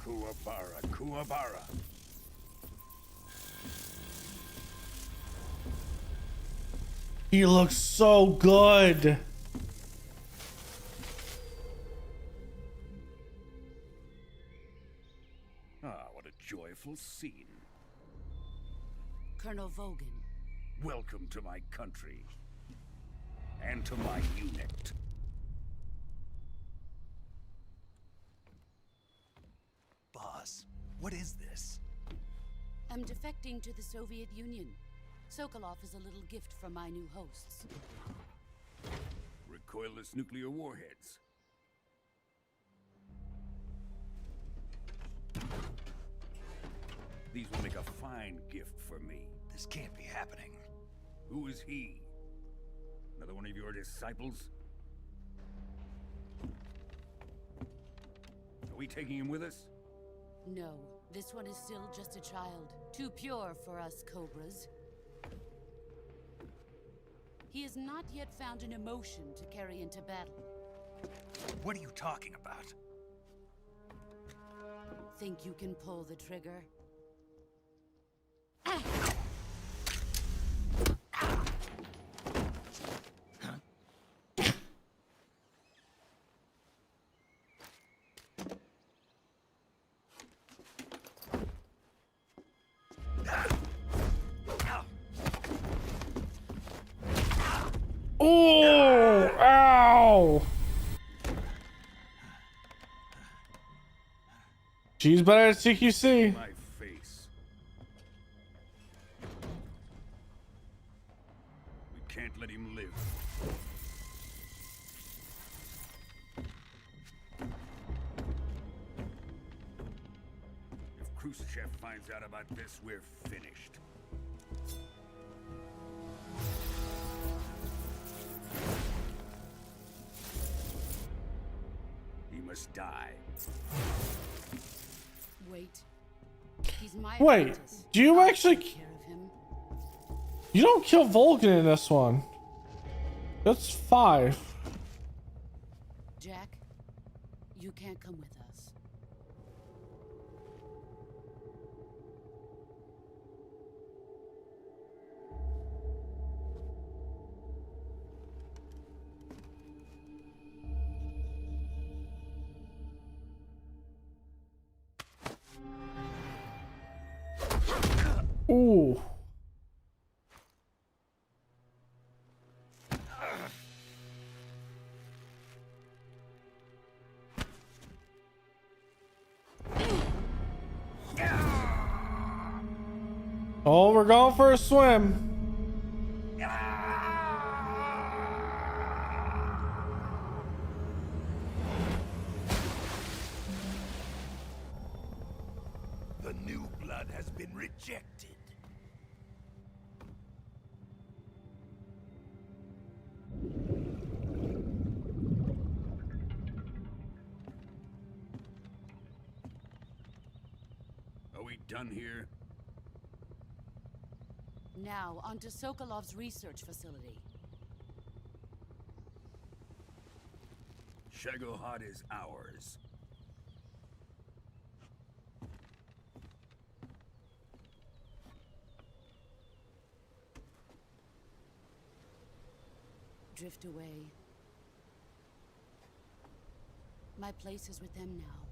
Kuwabara, Kuwabara. He looks so good. Ah, what a joyful scene. Colonel Vogan. Welcome to my country. and to my unit. Boss, what is this? I'm defecting to the Soviet Union. Sokolov is a little gift from my new hosts. Recoilless nuclear warheads. These will make a fine gift for me. This can't be happening. Who is he? Another one of your disciples? Are we taking him with us? No, this one is still just a child. Too pure for us Cobras. He has not yet found an emotion to carry into battle. What are you talking about? Think you can pull the trigger? Oh, ow. She's better at CQC. My face. We can't let him live. If Khrushchev finds out about this, we're finished. He must die. Wait. He's my Wait, apprentice. do you I'll actually... take care of him. You don't kill Vulcan in this one. That's 5. Jack, you can't come with us. Ooh. Oh, we're going for a swim. The new blood has been rejected. Are we done here? Now, onto Sokolov's research facility. Shagohod is ours. Drift away. My place is with them now.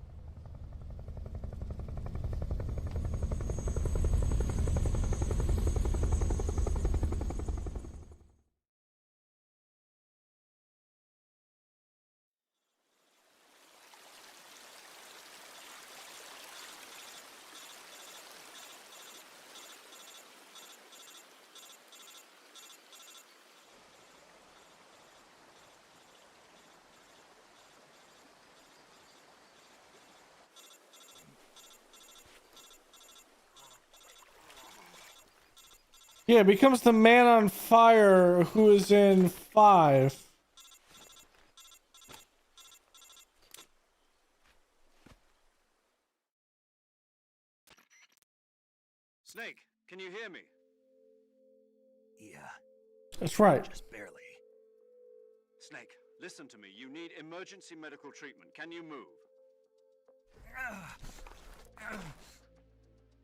Yeah, it becomes the man on fire who is in 5. Snake, can you hear me? Yeah, That's right. just barely. Snake, listen to me. You need emergency medical treatment. Can you move?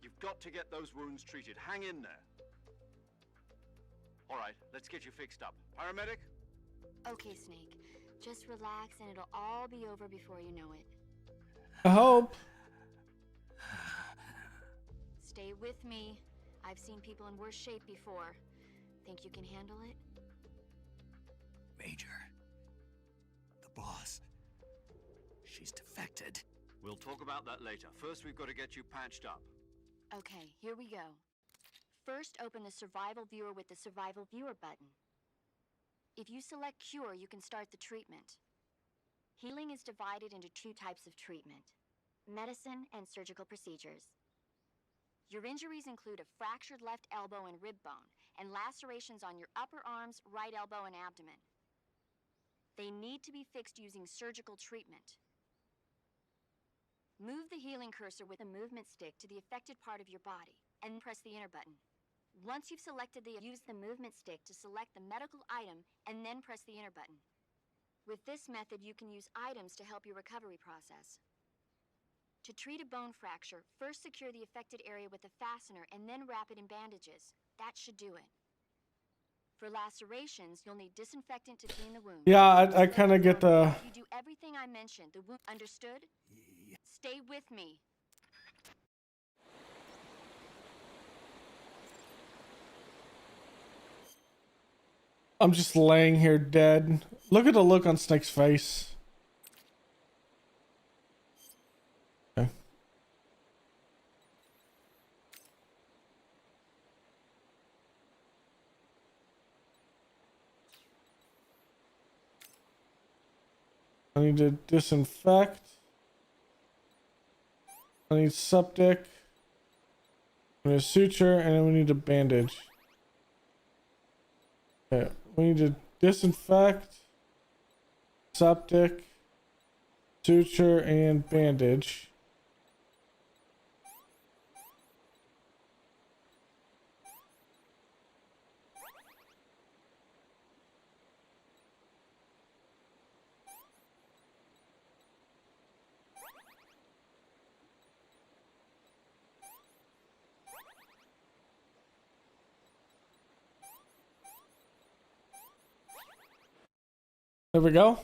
You've got to get those wounds treated. Hang in there. All right, let's get you fixed up. Paramedic? Okay, Snake. Just relax and it'll all be over before you know it. I hope. Stay with me. I've seen people in worse shape before. Think you can handle it? Major, the boss, she's defected. We'll talk about that later. First, we've got to get you patched up. Okay, here we go. First, open the Survival Viewer with the Survival Viewer button. If you select Cure, you can start the treatment. Healing is divided into 2 types of treatment: medicine and surgical procedures. Your injuries include a fractured left elbow and rib bone, and lacerations on your upper arms, right elbow, and abdomen. They need to be fixed using surgical treatment. Move the healing cursor with a movement stick to the affected part of your body, and press the enter button. Once you've selected use the movement stick to select the medical item, and then press the enter button. With this method, you can use items to help your recovery process. To treat a bone fracture, first secure the affected area with a fastener and then wrap it in bandages. That should do it. For lacerations, you'll need disinfectant to clean the wound. Yeah, I kind of get the... If you do everything I mentioned, the wound... Understood? Stay with me. I'm just laying here dead. Look at the look on Snake's face. Okay. I need to disinfect. I need septic. I need a suture, and then we need a bandage. Okay, we need to disinfect, septic, suture, and bandage. There we go.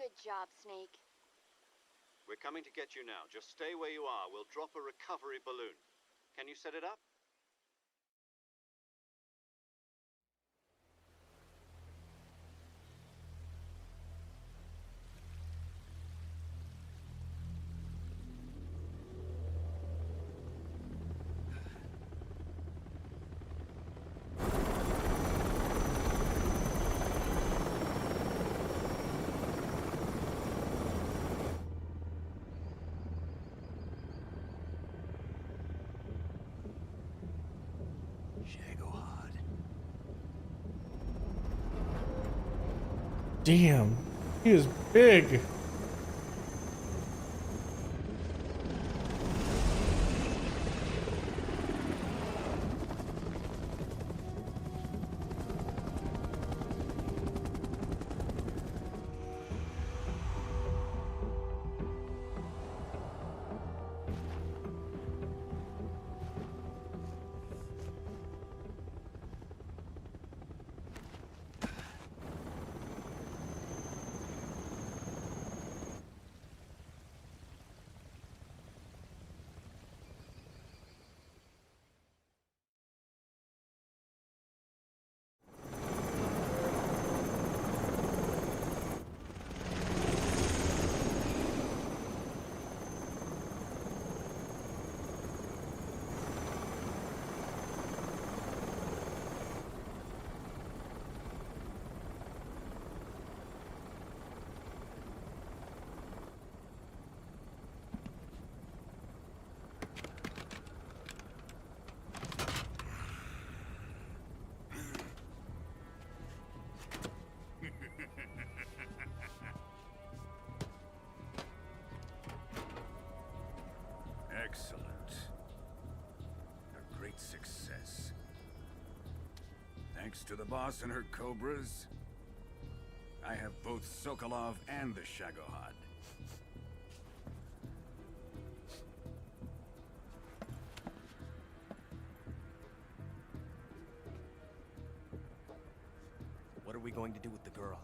Good job, Snake. We're coming to get you now. Just stay where you are. We'll drop a recovery balloon. Can you set it up? Damn, he is big. success. Thanks to the boss and her cobras, I have both Sokolov and the Shagohod. What are we going to do with the girl?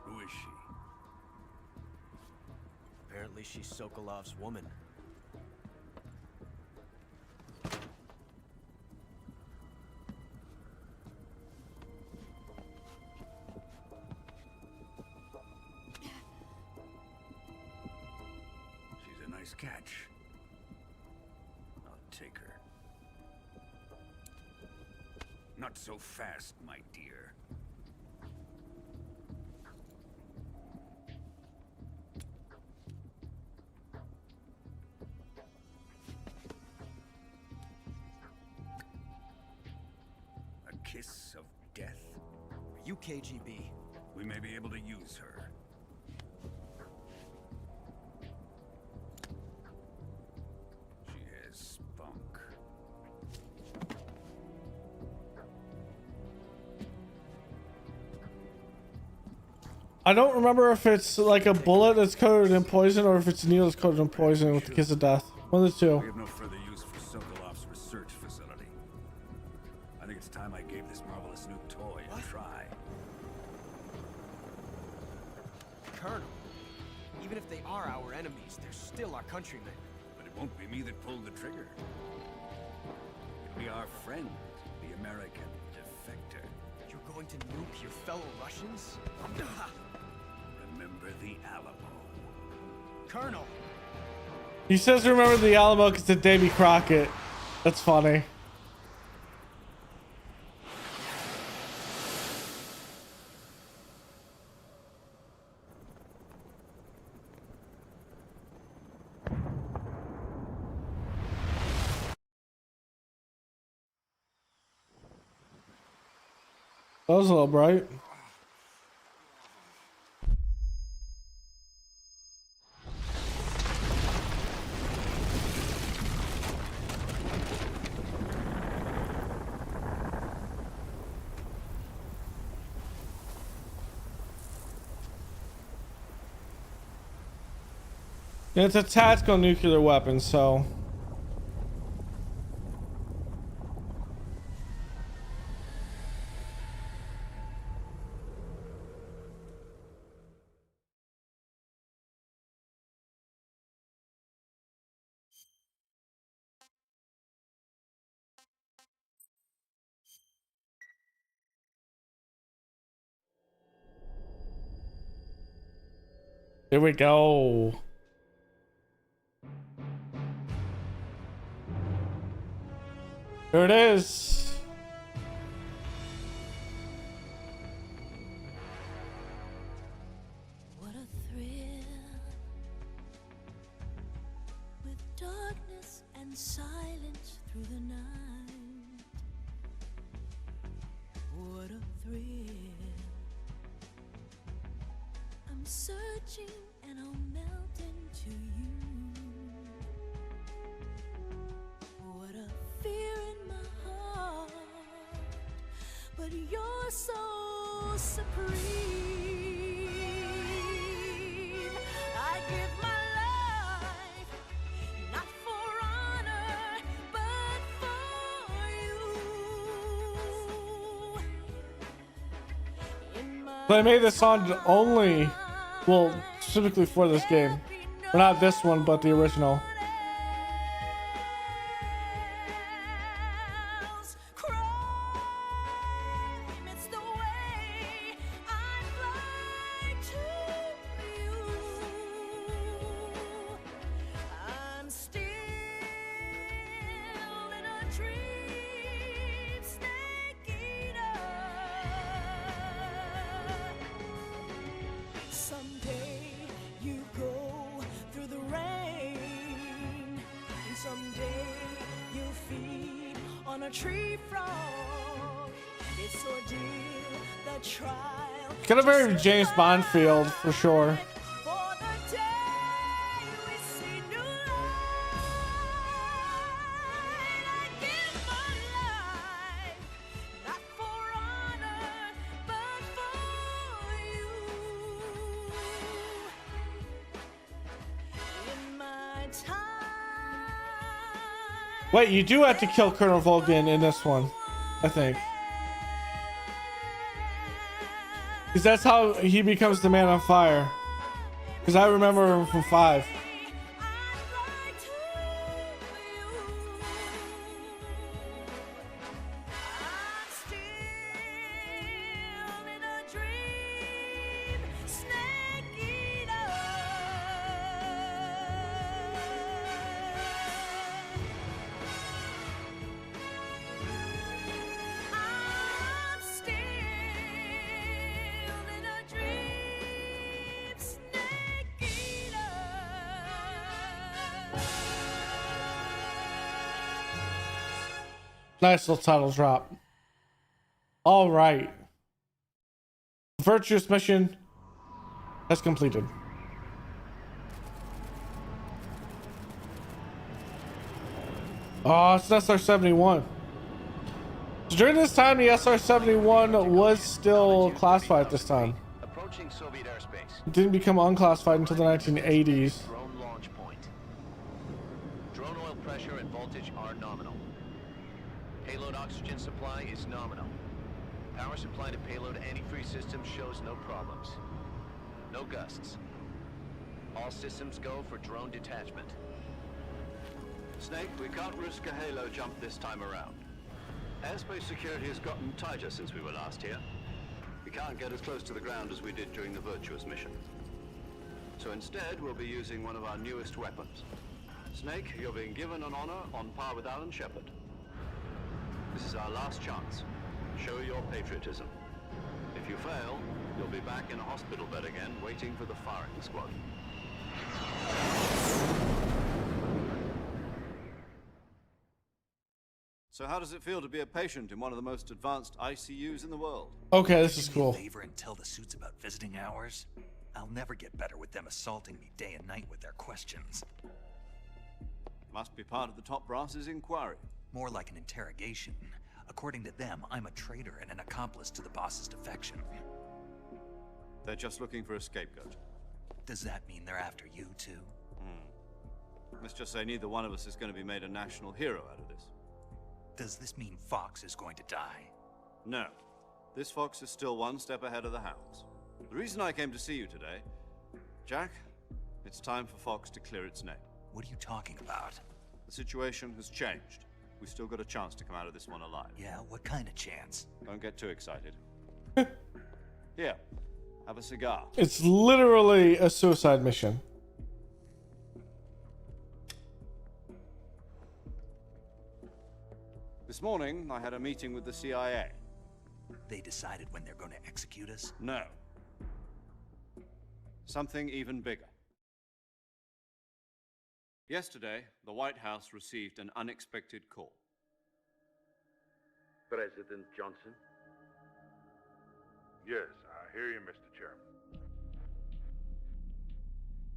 Who is she? Apparently she's Sokolov's woman. She's a nice catch. I'll take her. Not so fast, my dear. A kiss of death? Are you KGB? We may be able to use her. She has spunk. I don't remember if it's like a bullet that's coated in poison or if it's a needle that's coated in poison with the kiss of death. One of the two. We have no further use for Sokolov's research facility. I think it's time I gave this marvelous new toy a try. Colonel, even if they are our enemies, they're still our countrymen. But it won't be me that pulled the trigger. It'll be our friend, the American defector. You're going to nuke your fellow Russians? Remember the Alamo. Colonel! He says remember the Alamo because it's Davy Crockett. That's funny. That was a little bright. It's a tactical nuclear weapon, so here we go. Here it is. What a thrill, with darkness and silence through the night. What a thrill. I'm searching and I'll melt into you. What a fear in my heart, but you're so supreme. I give my life, not for honor, but for you. They made this song only, well, specifically for this game. Well, not this one, but the original. Got a very James Bond feel for sure. Wait, you do have to kill Colonel Volgin in this one, I think. Because that's how he becomes the Man on Fire. Because I remember him from 5. Nice little title drop. All right. Virtuous mission has completed. Oh, it's an SR-71. So during this time, the SR-71 was still classified at this time. Approaching Soviet airspace. It didn't become unclassified until the 1980s. Drone launch point. Drone oil pressure and voltage are nominal. Payload oxygen supply is nominal. Power supply to payload antifreeze system shows no problems. No gusts. All systems go for drone detachment. Snake, we can't risk a halo jump this time around. Airspace security has gotten tighter since we were last here. We can't get as close to the ground as we did during the Virtuous mission. So instead, we'll be using one of our newest weapons. Snake, you're being given an honor on par with Alan Shepard. This is our last chance. Show your patriotism. If you fail, you'll be back in a hospital bed again, waiting for the firing squad. So how does it feel to be a patient in one of the most advanced ICUs in the world? Okay, this is Do me a cool. favor and tell the suits about visiting hours. I'll never get better with them assaulting me day and night with their questions. Must be part of the top brass's inquiry. More like an interrogation. According to them, I'm a traitor and an accomplice to the boss's defection. They're just looking for a scapegoat. Does that mean they're after you too? Let's just say neither one of us is going to be made a national hero out of this. Does this mean Fox is going to die? No. This fox is still one step ahead of the hounds. The reason I came to see you today, Jack, it's time for Fox to clear its name. What are you talking about? The situation has changed. We've still got a chance to come out of this one alive. Yeah, what kind of chance? Don't get too excited. Here, have a cigar. It's literally a suicide mission. This morning, I had a meeting with the CIA. They decided when they're going to execute us? No. Something even bigger. Yesterday, the White House received an unexpected call. President Johnson? Yes, I hear you, Mr. Chairman.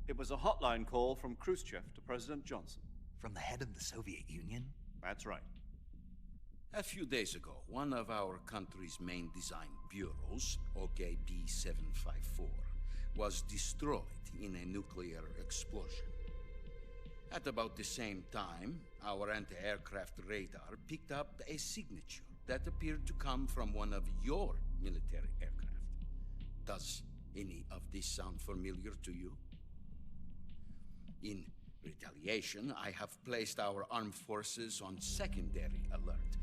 It was a hotline call from Khrushchev to President Johnson. From the head of the Soviet Union? That's right. A few days ago, one of our country's main design bureaus, OKB-754, was destroyed in a nuclear explosion. At about the same time, our anti-aircraft radar picked up a signature that appeared to come from one of your military aircraft. Does any of this sound familiar to you? In retaliation, I have placed our armed forces on secondary alert.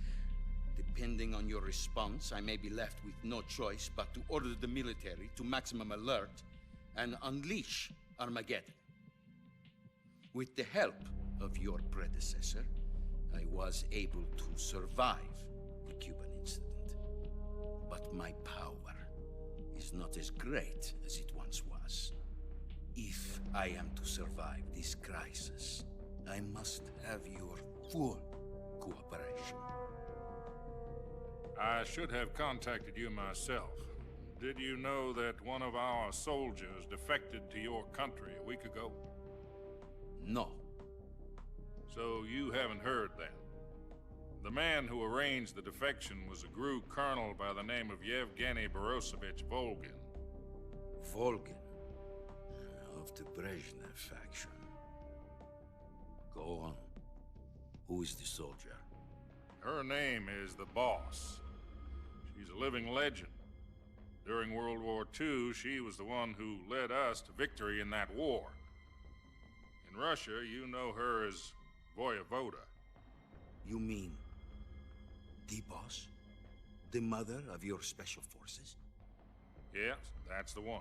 Depending on your response, I may be left with no choice but to order the military to maximum alert and unleash Armageddon. With the help of your predecessor, I was able to survive the Cuban incident. But my power is not as great as it once was. If I am to survive this crisis, I must have your full cooperation. I should have contacted you myself. Did you know that one of our soldiers defected to your country a week ago? No. So you haven't heard then. The man who arranged the defection was a GRU colonel by the name of Yevgeny Borosovich Volgin. Volgin? Of the Brezhnev faction. Go on. Who is the soldier? Her name is the Boss. She's a living legend. During World War II, she was the one who led us to victory in that war. In Russia, you know her as Voyevoda. You mean the boss? The mother of your special forces? Yes, that's the one.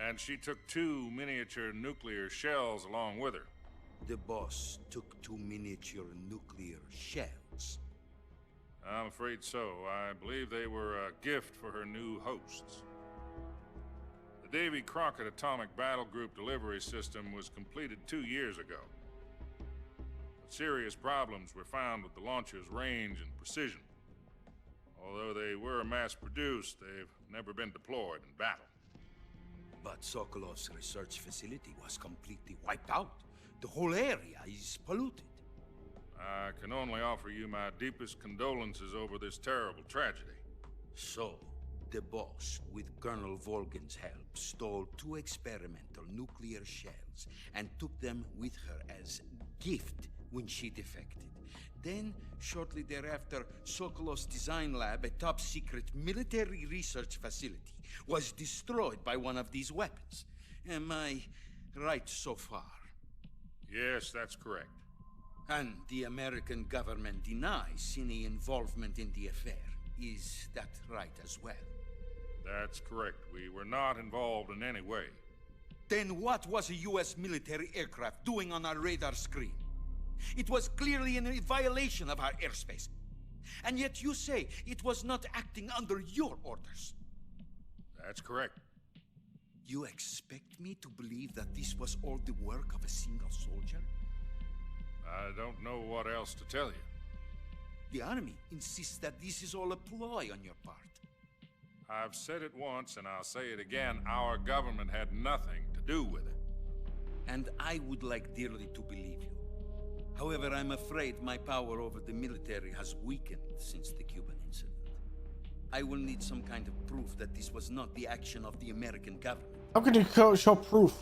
And she took 2 miniature nuclear shells along with her. The boss took 2 miniature nuclear shells. I'm afraid so. I believe they were a gift for her new hosts. The Davy Crockett Atomic Battle Group delivery system was completed 2 years ago. But serious problems were found with the launcher's range and precision. Although they were mass-produced, they've never been deployed in battle. But Sokolov's research facility was completely wiped out. The whole area is polluted. I can only offer you my deepest condolences over this terrible tragedy. So, the boss, with Colonel Volgin's help, stole 2 experimental nuclear shells and took them with her as gift when she defected. Then, shortly thereafter, Sokolov's design lab, a top-secret military research facility, was destroyed by one of these weapons. Am I right so far? Yes, that's correct. And the American government denies any involvement in the affair. Is that right as well? That's correct. We were not involved in any way. Then what was a U.S. military aircraft doing on our radar screen? It was clearly in a violation of our airspace. And yet you say it was not acting under your orders. That's correct. You expect me to believe that this was all the work of a single soldier? I don't know what else to tell you. The army insists that this is all a ploy on your part. I've said it once, and I'll say it again. Our government had nothing to do with it. And I would like dearly to believe you. However, I'm afraid my power over the military has weakened since the Cuban incident. I will need some kind of proof that this was not the action of the American government. How can you show proof?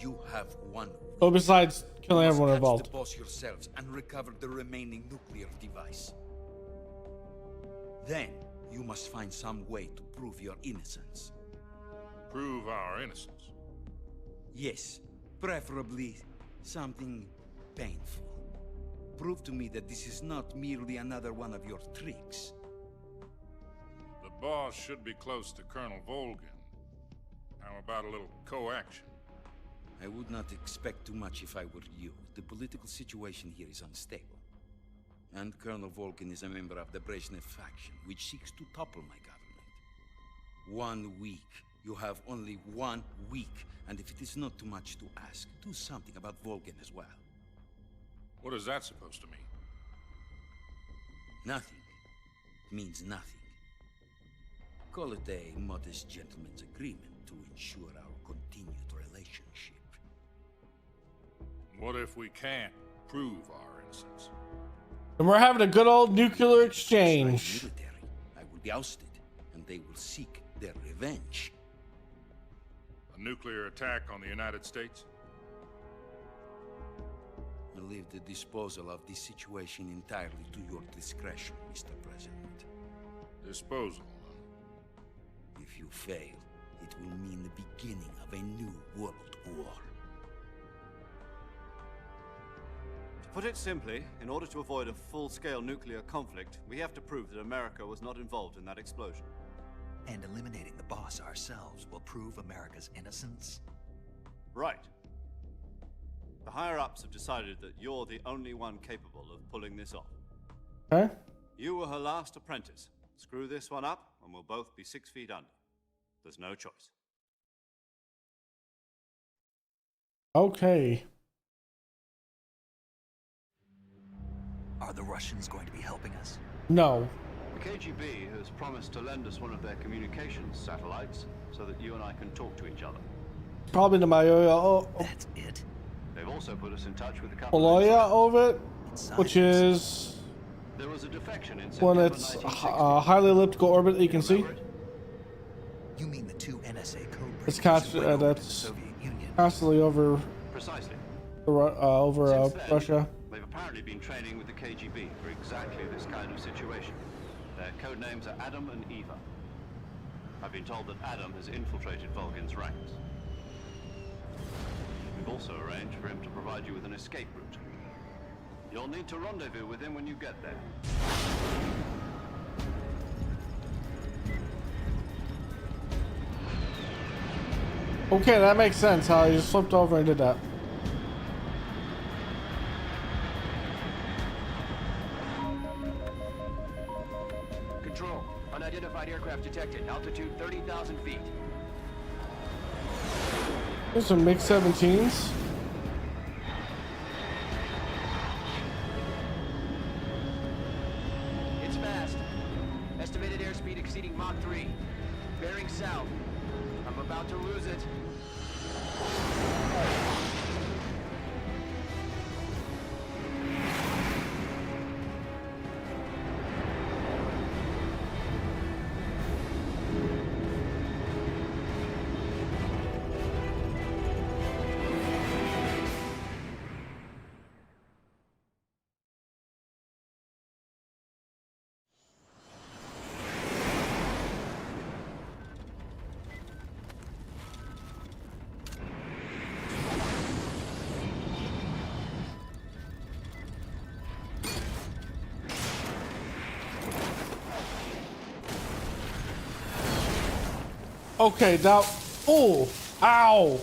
You have 1 week. Oh, besides killing everyone catch involved. the boss yourselves and recover the remaining nuclear device. Then, you must find some way to prove your innocence. Prove our innocence? Yes, preferably something painful. Prove to me that this is not merely another one of your tricks. The boss should be close to Colonel Volgin. How about a little co-action? I would not expect too much if I were you. The political situation here is unstable. And Colonel Volgin is a member of the Brezhnev faction, which seeks to topple my government. 1 week. You have only 1 week. And if it is not too much to ask, do something about Volgin as well. What is that supposed to mean? Nothing. It means nothing. Call it a modest gentleman's agreement to ensure our continued relationship. What if we can't prove our innocence? And we're having a good old nuclear exchange. Military. I will be ousted, and they will seek their revenge. A nuclear attack on the United States? I leave the disposal of this situation entirely to your discretion, Mr. President. Disposal? If you fail, it will mean the beginning of a new world war. To put it simply, in order to avoid a full-scale nuclear conflict, we have to prove that America was not involved in that explosion. And eliminating the boss ourselves will prove America's innocence? Right. The higher-ups have decided that you're the only one capable of pulling this off. Okay. You were her last apprentice. Screw this one up, and we'll both be 6 feet under. There's no choice. Okay. Are the Russians going to be helping us? No. The KGB has promised to lend us one of their communications satellites so that you and I can talk to each other. Probably to my That's it. They've also put us in touch with a couple Oloya of it, which is There was a defection in when it's a highly elliptical orbit that you can see. You mean the 2 NSA code It's breakers who went over to the that's Soviet Union? constantly over. Precisely. over Since then, Russia. they've apparently been training with the KGB for exactly this kind of situation. Their code names are Adam and Eva. I've been told that Adam has infiltrated Volgin's ranks. We've also arranged for him to provide you with an escape route. You'll need to rendezvous with him when you get there. Okay, that makes sense how he just flipped over and did that. Control. Unidentified aircraft detected. Altitude 30,000 feet. There's some MiG-17s. It's fast. Estimated airspeed exceeding Mach 3. Bearing south. I'm about to lose it. Okay, that. Oh, ow.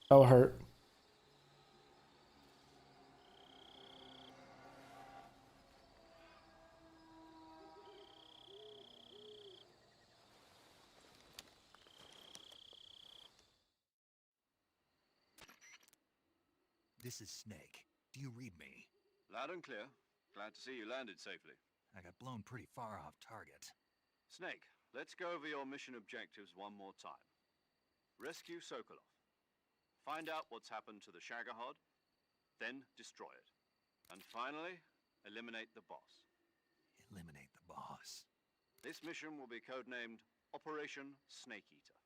That'll hurt. This is Snake. Do you read me? Loud and clear. Glad to see you landed safely. I got blown pretty far off target. Snake, let's go over your mission objectives one more time. Rescue Sokolov. Find out what's happened to the Shagohod, then destroy it. And finally, eliminate the boss. Eliminate the boss. This mission will be codenamed Operation Snake Eater.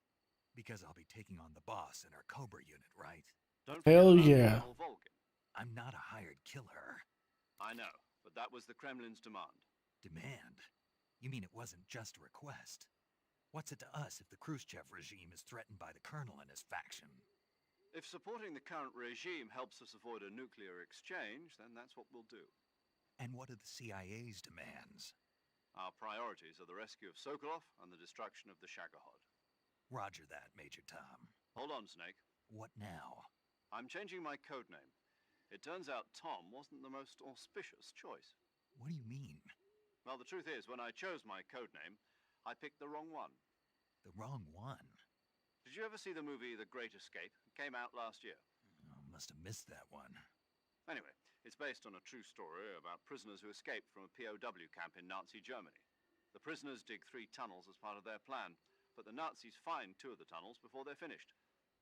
Because I'll be taking on the boss in our Cobra unit, right? Don't Hell forget about yeah. Colonel Volgin. I'm not a hired killer. I know, but that was the Kremlin's demand. Demand? You mean it wasn't just a request? What's it to us if the Khrushchev regime is threatened by the colonel and his faction? If supporting the current regime helps us avoid a nuclear exchange, then that's what we'll do. And what are the CIA's demands? Our priorities are the rescue of Sokolov and the destruction of the Shagohod. Roger that, Major Tom. Hold on, Snake. What now? I'm changing my codename. It turns out Tom wasn't the most auspicious choice. What do you mean? Well, the truth is, when I chose my codename, I picked the wrong one. The wrong one? Did you ever see the movie The Great Escape? It came out last year. Oh, must have missed that one. Anyway, it's based on a true story about prisoners who escaped from a POW camp in Nazi Germany. The prisoners dig 3 tunnels as part of their plan, but the Nazis find 2 of the tunnels before they're finished.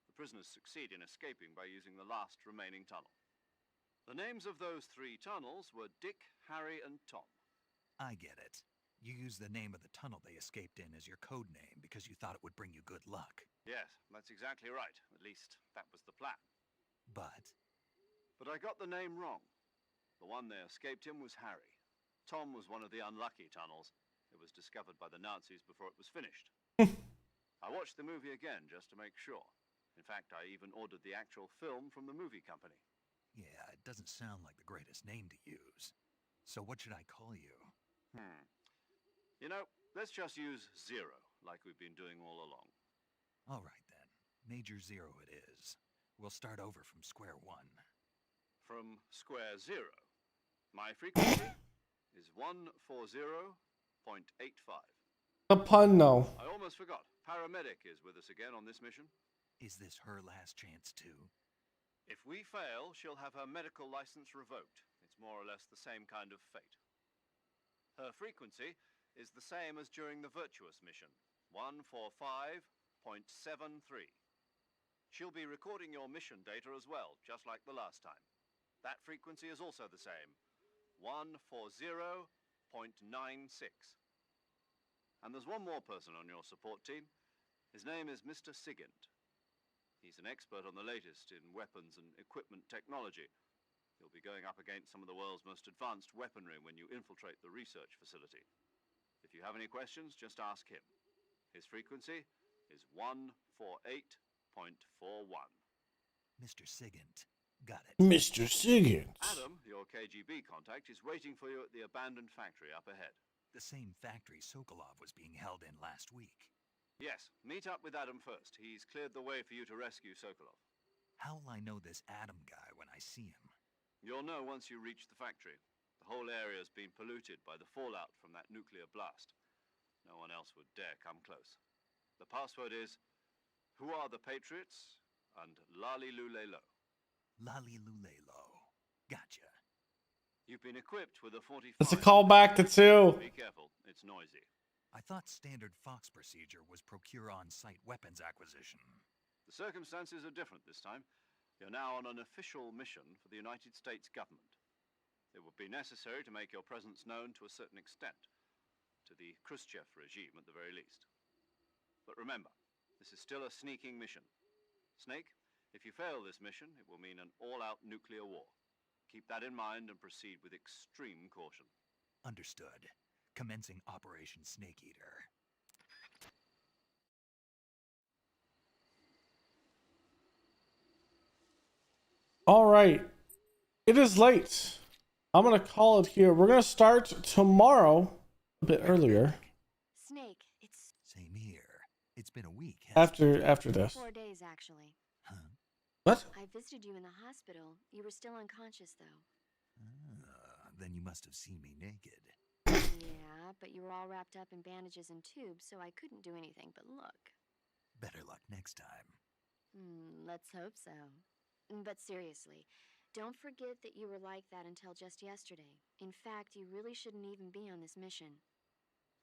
The prisoners succeed in escaping by using the last remaining tunnel. The names of those 3 tunnels were Dick, Harry, and Tom. I get it. You used the name of the tunnel they escaped in as your code name because you thought it would bring you good luck. Yes, that's exactly right. At least, that was the plan. But I got the name wrong. The one they escaped in was Harry. Tom was one of the unlucky tunnels. It was discovered by the Nazis before it was finished. I watched the movie again just to make sure. In fact, I even ordered the actual film from the movie company. yeah, it doesn't sound like the greatest name to use. So what should I call you? You know, let's just use Zero, like we've been doing all along. All right then. Major Zero it is. We'll start over from square one. From square zero. My frequency is 140.85. The pun, no. I almost forgot. Paramedic is with us again on this mission. Is this her last chance too? If we fail, she'll have her medical license revoked. It's more or less the same kind of fate. Her frequency is the same as during the Virtuous mission, 145.85. She'll be recording your mission data as well, just like the last time. That frequency is also the same, 140.96. And there's one more person on your support team. His name is Mr. Sigint. He's an expert on the latest in weapons and equipment technology. You'll be going up against some of the world's most advanced weaponry when you infiltrate the research facility. If you have any questions, just ask him. His frequency is 148.41. Mr. Sigint. Got it. Mr. Sigint. Adam, your KGB contact, is waiting for you at the abandoned factory up ahead. The same factory Sokolov was being held in last week. Yes, meet up with Adam first. He's cleared the way for you to rescue Sokolov. How'll I know this Adam guy when I see him? You'll know once you reach the factory. The whole area's been polluted by the fallout from that nuclear blast. No one else would dare come close. The password is, "Who are the Patriots?" and Lali Lule Lo. Lali Lule Lo. Gotcha. You've been equipped with a 45. It's a callback to 2. Be careful, it's noisy. I thought standard Fox procedure was procure on-site weapons acquisition. The circumstances are different this time. You're now on an official mission for the United States government. It would be necessary to make your presence known to a certain extent, to the Khrushchev regime at the very least. But remember, this is still a sneaking mission. Snake, if you fail this mission, it will mean an all-out nuclear war. Keep that in mind and proceed with extreme caution. Understood. Commencing Operation Snake Eater. All right. It is late. I'm going to call it here. We're going to start tomorrow a bit earlier. Snake, it's... Same here. It's been a week. After this. 4 days, actually. Huh? What? I visited you in the hospital. You were still unconscious, though. Then you must have seen me naked. Yeah, but you were all wrapped up in bandages and tubes, so I couldn't do anything but look. Better luck next time. Let's hope so. But seriously, don't forget that you were like that until just yesterday. In fact, you really shouldn't even be on this mission.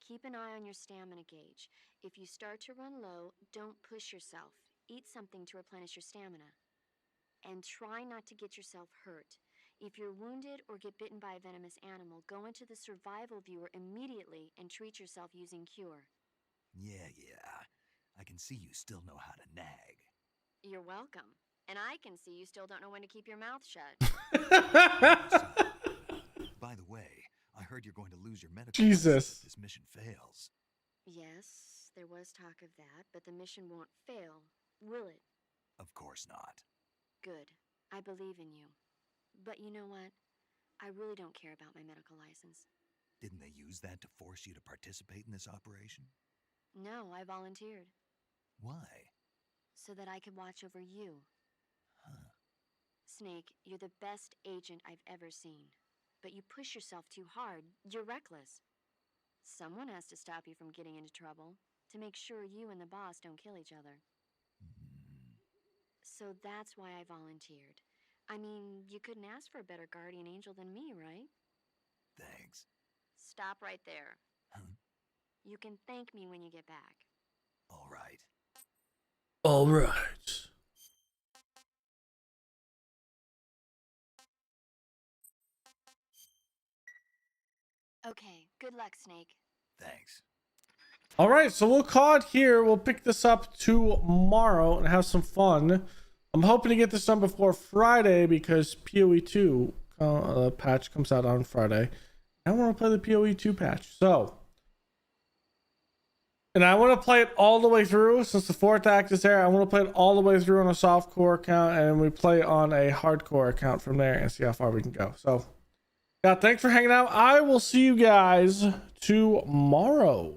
Keep an eye on your stamina gauge. If you start to run low, don't push yourself. Eat something to replenish your stamina. And try not to get yourself hurt. If you're wounded or get bitten by a venomous animal, go into the survival viewer immediately and treat yourself using Cure. Yeah. I can see you still know how to nag. You're welcome. And I can see you still don't know when to keep your mouth shut. By the way, I heard you're going to lose your medical Jesus. if this mission fails. Yes, there was talk of that, but the mission won't fail, will it? Of course not. Good. I believe in you. But you know what? I really don't care about my medical license. Didn't they use that to force you to participate in this operation? No, I volunteered. Why? So that I could watch over you. Huh. Snake, you're the best agent I've ever seen. But you push yourself too hard. You're reckless. Someone has to stop you from getting into trouble, to make sure you and the boss don't kill each other. So that's why I volunteered. I mean, you couldn't ask for a better guardian angel than me, right? Thanks. Stop right there. Huh? You can thank me when you get back. All right. All right. Okay, good luck, Snake. Thanks. All right, so we'll call it here. We'll pick this up tomorrow and have some fun. I'm hoping to get this done before Friday because PoE 2 patch comes out on Friday. I want to play the PoE 2 patch. So, and I want to play it all the way through since the 4th act is there. I want to play it all the way through on a softcore account and we play on a hardcore account from there and see how far we can go. So, yeah, thanks for hanging out. I will see you guys tomorrow.